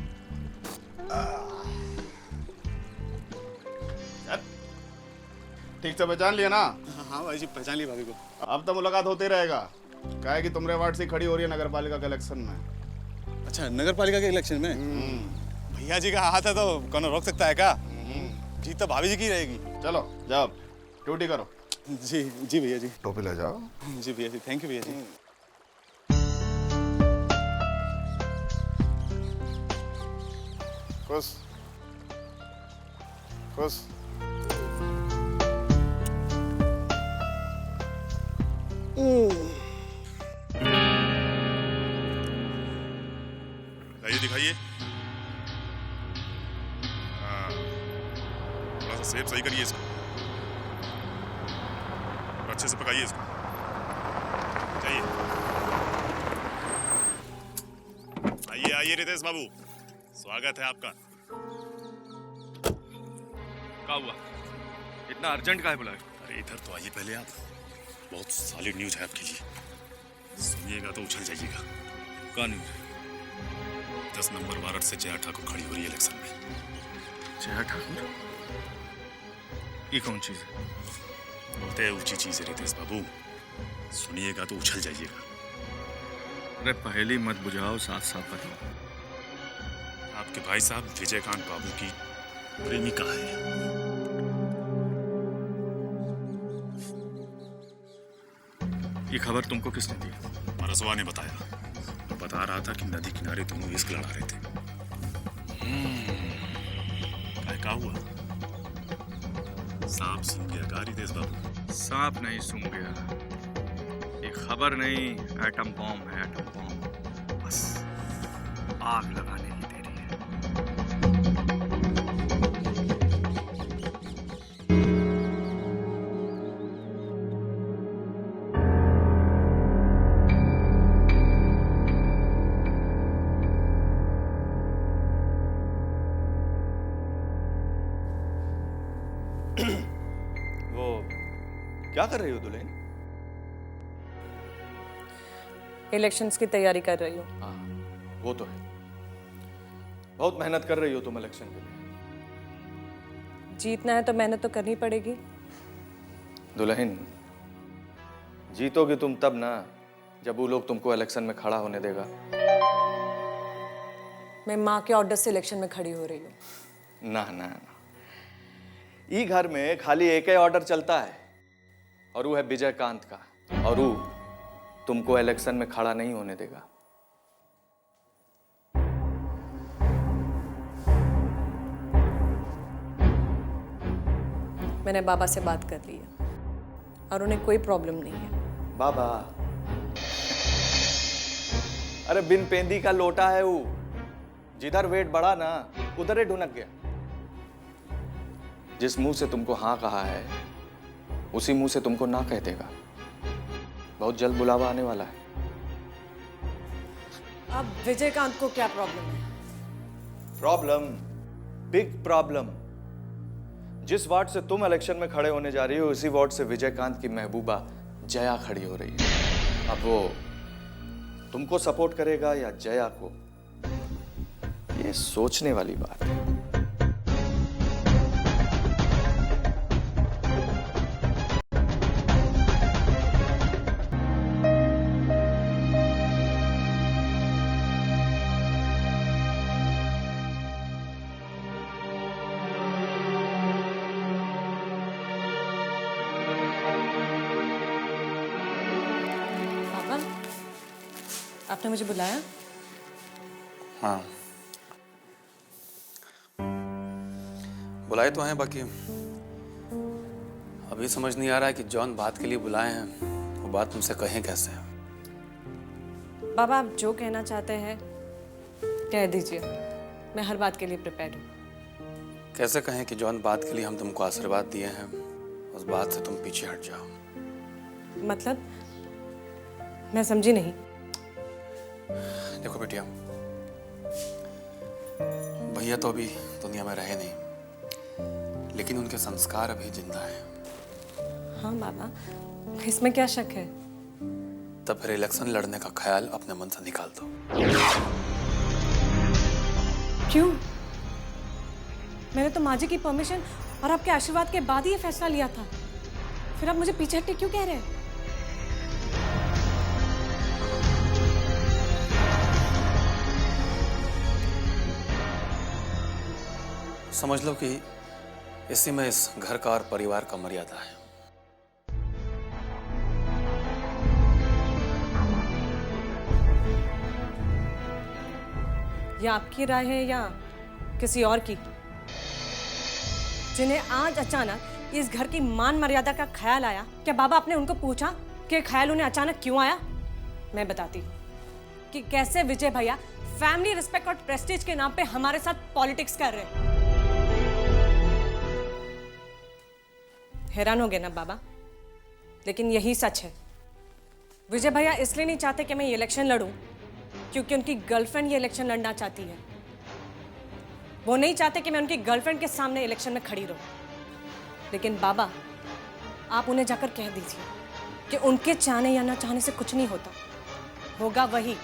ठीक से पहचान लिया ना? हाँ भाई जी, पहचान लिया भाभी को। अब तो मुलाकात होती रहेगा। क्या है कि तुमरे वार्ड से खड़ी हो रही है नगर पालिका के इलेक्शन में। अच्छा, नगर पालिका के इलेक्शन में भैया जी का हाथ है तो कौन रोक सकता है क्या? जीत तो भाभी जी की रहेगी। चलो जाओ, ड्यूटी करो। जी जी भैया जी। टोपी ले जाओ। जी भैया जी, थैंक यू भैया जी। खुश खुश। दिखाइए दिखाइए। हाँ, थोड़ा सा शेप सही करिए इसको और अच्छे से पकाइए इसको। जाइए, आइए आइए रितेश बाबू, स्वागत है आपका। क्या हुआ, इतना अर्जेंट काहे बुलाए? अरे इधर तो आइए पहले आप, बहुत सॉलिड न्यूज है आपके लिए, सुनिएगा तो उछल जाइएगा। क्या न्यूज? 10 नंबर वार्ड से जया ठाकुर खड़ी हो रही है इलेक्शन में। जया ठाकुर? ये कौन चीज है? बहुत ऊंची चीज है रितेश बाबू, सुनिएगा तो उछल जाइएगा। अरे पहली मत बुझाओ, साथ साथ बताओ। आपके भाई साहब विजयकांत बाबू की प्रेमिका है। ये खबर तुमको किसने दी? परसवा ने बताया, बता रहा था कि नदी किनारे दोनों इश्क लड़ा रहे थे। क्या हुआ? सांप सूंघ गया का रितेश बाबू? सांप नहीं सूंघ गया, ये खबर नहीं, एटम बॉम्ब है, एटम बॉम्ब। बस आग लगाने की देरी है। वो क्या कर रही हो दुल्हन? इलेक्शंस की तैयारी कर रही हूँ। हाँ, वो तो है, बहुत मेहनत कर रही हो तुम इलेक्शन के लिए। जीतना है तो मेहनत तो करनी पड़ेगी। दुल्हन, जीतोगी तुम तब ना जब वो लोग तुमको इलेक्शन में खड़ा होने देगा। मैं माँ के ऑर्डर से इलेक्शन में खड़ी हो रही हूँ। ना ना ना, ई घर में खाली एक ही ऑर्डर चलता है और वो है विजयकांत का, और वो तुमको इलेक्शन में खड़ा नहीं होने देगा। मैंने बाबा से बात कर ली है और उन्हें कोई प्रॉब्लम नहीं है। बाबा? अरे बिन पेंदी का लोटा है वो, जिधर वेट बढ़ा ना उधर ही ढुनक गया। जिस मुंह से तुमको हाँ कहा है उसी मुंह से तुमको ना कह देगा। बहुत जल्द बुलावा आने वाला है। अब विजयकांत को क्या प्रॉब्लम है? Problem, big problem. जिस वार्ड से तुम इलेक्शन में खड़े होने जा रही हो उसी वार्ड से विजयकांत की महबूबा जया खड़ी हो रही है। अब वो तुमको सपोर्ट करेगा या जया को, ये सोचने वाली बात है। आपने मुझे बुलाया? हाँ, बुलाए तो हैं, बाकी अभी समझ नहीं आ रहा है कि जॉन बात के लिए बुलाए हैं, वो बात तुमसे कहें कैसे। बाबा, आप जो कहना चाहते हैं कह दीजिए, मैं हर बात के लिए प्रिपेयर्ड हूँ। कैसे कहें कि जॉन बात के लिए हम तुमको आशीर्वाद दिए हैं, उस बात से तुम पीछे हट जाओ। मतलब? मैं समझी नहीं। देखो बेटिया, भैया तो अभी दुनिया में रहे नहीं, लेकिन उनके संस्कार अभी जिंदा हैं। हाँ बाबा, इसमें क्या शक है? तब फिर इलेक्शन लड़ने का ख्याल अपने मन से निकाल दो। क्यों? मैंने तो माँ जी की परमिशन और आपके आशीर्वाद के बाद ही ये फैसला लिया था। फिर आप मुझे पीछे हटके क्यों कह रहे हैं? समझ लो कि इसी में इस घर का और परिवार का मर्यादा है। ये आपकी राय है या किसी और की? जिन्हें आज अचानक इस घर की मान मर्यादा का ख्याल आया, क्या बाबा आपने उनको पूछा कि ख्याल उन्हें अचानक क्यों आया? मैं बताती हूँ कि कैसे विजय भैया फैमिली रिस्पेक्ट और प्रेस्टीज के नाम पे हमारे साथ पॉलिटिक्स कर रहे हैं। हैरान हो गए ना बाबा? लेकिन यही सच है। विजय भैया इसलिए नहीं चाहते कि मैं ये इलेक्शन लड़ूं क्योंकि उनकी गर्लफ्रेंड ये इलेक्शन लड़ना चाहती है। वो नहीं चाहते कि मैं उनकी गर्लफ्रेंड के सामने इलेक्शन में खड़ी रहूं। लेकिन बाबा, आप उन्हें जाकर कह दीजिए कि उनके चाहने या ना चाहने से कुछ नहीं होता, होगा वही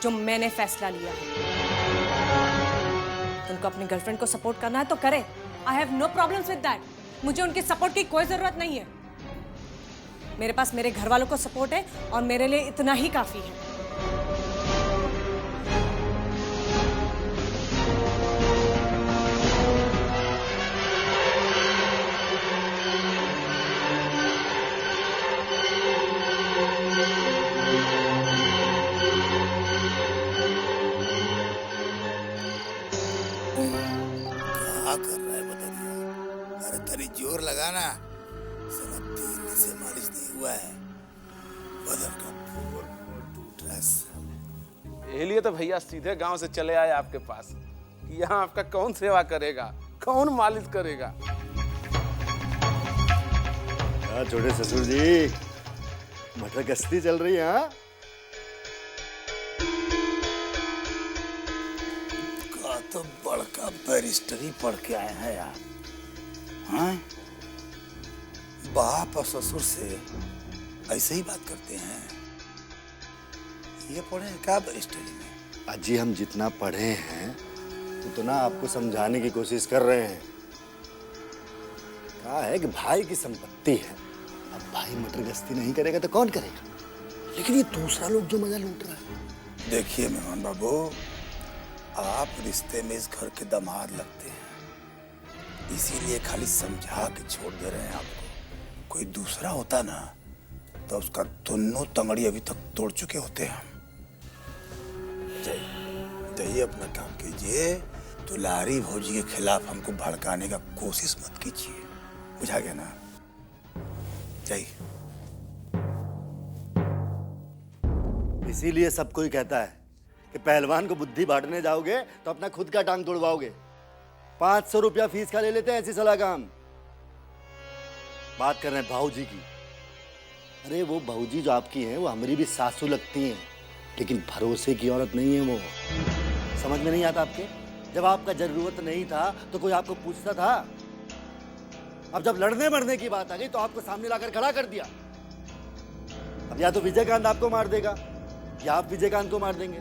जो मैंने फैसला लिया है। उनको अपनी गर्लफ्रेंड को सपोर्ट करना है तो करे। I have no problems with that. मुझे उनके सपोर्ट की कोई जरूरत नहीं है। मेरे पास मेरे घर वालों को सपोर्ट है और मेरे लिए इतना ही काफी है। क्या कर रहा है बदरिया? अरे तेरी जोर लगाना, साला 3 दिन से मालिश नहीं हुआ है। बदल का ड्रेस। यही लिए तो भैया सीधे गांव से चले आए आपके पास कि यहाँ आपका कौन सेवा करेगा, कौन मालिश करेगा। छोटे ससुर जी, मटर गश्ती चल रही है? हाँ, का तो बड़का बैरिस्टरी पढ़ के आए हैं यार। हाँ, बाप और ससुर से ऐसे ही बात करते हैं। ये पढ़े हैं क्या बैरिस्टरी में? अजी, हम जितना पढ़े हैं उतना आपको समझाने की कोशिश कर रहे हैं। कहा है कि भाई की संपत्ति है, अब भाई मटर गश्ती नहीं करेगा तो कौन करेगा? लेकिन ये दूसरा लोग जो मजा लूट रहा है। देखिए मेहमान बाबू, आप रिश्ते में इस घर के दामाद लगते हैं, इसीलिए खाली समझा के छोड़ दे रहे हैं आपको। कोई दूसरा होता ना तो उसका दोनों तंगड़ी अभी तक तोड़ चुके होते हैं। जाइए अपना काम कीजिए, दुलारी भौजी के खिलाफ हमको भड़काने का कोशिश मत कीजिए, बुझा गया ना? जाइए। इसीलिए सब कोई कहता है कि पहलवान को बुद्धि बांटने जाओगे तो अपना खुद का टांग तोड़वाओगे। 500 रुपया फीस का ले लेते हैं ऐसी सलाह काम। बात कर रहे हैं भाऊजी की। अरे वो भाऊजी जो आपकी हैं वो हमारी भी सासू लगती हैं, लेकिन भरोसे की औरत नहीं है वो। समझ में नहीं आता आपके? जब आपका जरूरत नहीं था तो कोई आपको पूछता था? अब जब लड़ने मरने की बात आ गई तो आपको सामने लाकर खड़ा कर दिया। अब या तो विजयकांत आपको मार देगा या आप विजयकांत को मार देंगे।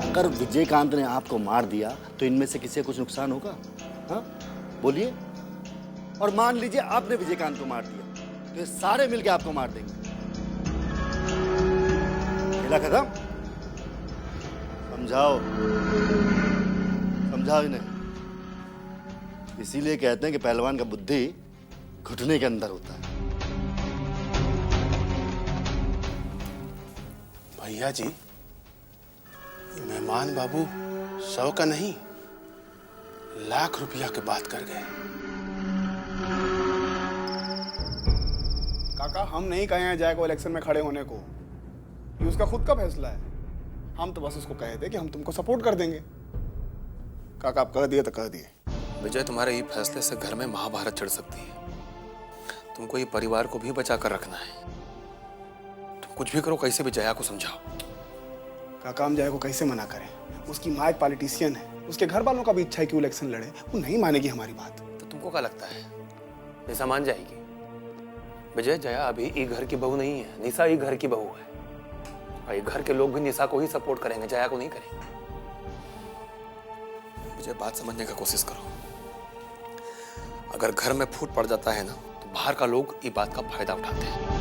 अगर विजयकांत ने आपको मार दिया तो इनमें से किसी को कुछ नुकसान होगा? हाँ, बोलिए। और मान लीजिए आपने विजयकांत को मार दिया तो ये सारे मिलके आपको मार देंगे। खेला खत्म। समझाओ, समझाओ इन्हें। इसीलिए कहते हैं कि पहलवान का बुद्धि घुटने के अंदर होता है। भैया जी, मेहमान बाबू 100 का नहीं, लाख रुपया की बात कर गए। काका, हम नहीं कहे हैं जय को इलेक्शन में खड़े होने को, ये उसका खुद का फैसला है। हम तो बस उसको कहे थे कि हम तुमको सपोर्ट कर देंगे। काका, आप कह दिए तो कह दिए। विजय, तुम्हारे ये फैसले से घर में महाभारत छिड़ सकती है। तुमको ये परिवार को भी बचा कर रखना है। तुम कुछ भी करो, कैसे भी जया को समझाओ। काका, हम जया को कैसे मना करें? उसकी माँ एक पॉलिटिशियन है, उसके घर वालों का भी इच्छा है कि वो इलेक्शन लड़े। वो नहीं मानेगी हमारी बात। तो तुमको क्या लगता है निशा मान जाएगी? विजय, जया अभी ये घर की बहू नहीं है, निशा ये घर की बहू है। और ये घर के लोग भी निशा को ही सपोर्ट करेंगे, जया को नहीं करेंगे। विजय, बात समझने का कोशिश करो। अगर घर में फूट पड़ जाता है ना, तो बाहर का लोग ये बात का फायदा उठाते हैं।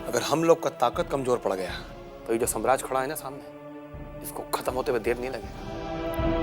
अगर हम लोग का ताकत कमजोर पड़ गया तो ये जो साम्राज्य खड़ा है ना सामने, इसको खत्म होते हुए देर नहीं लगेगा।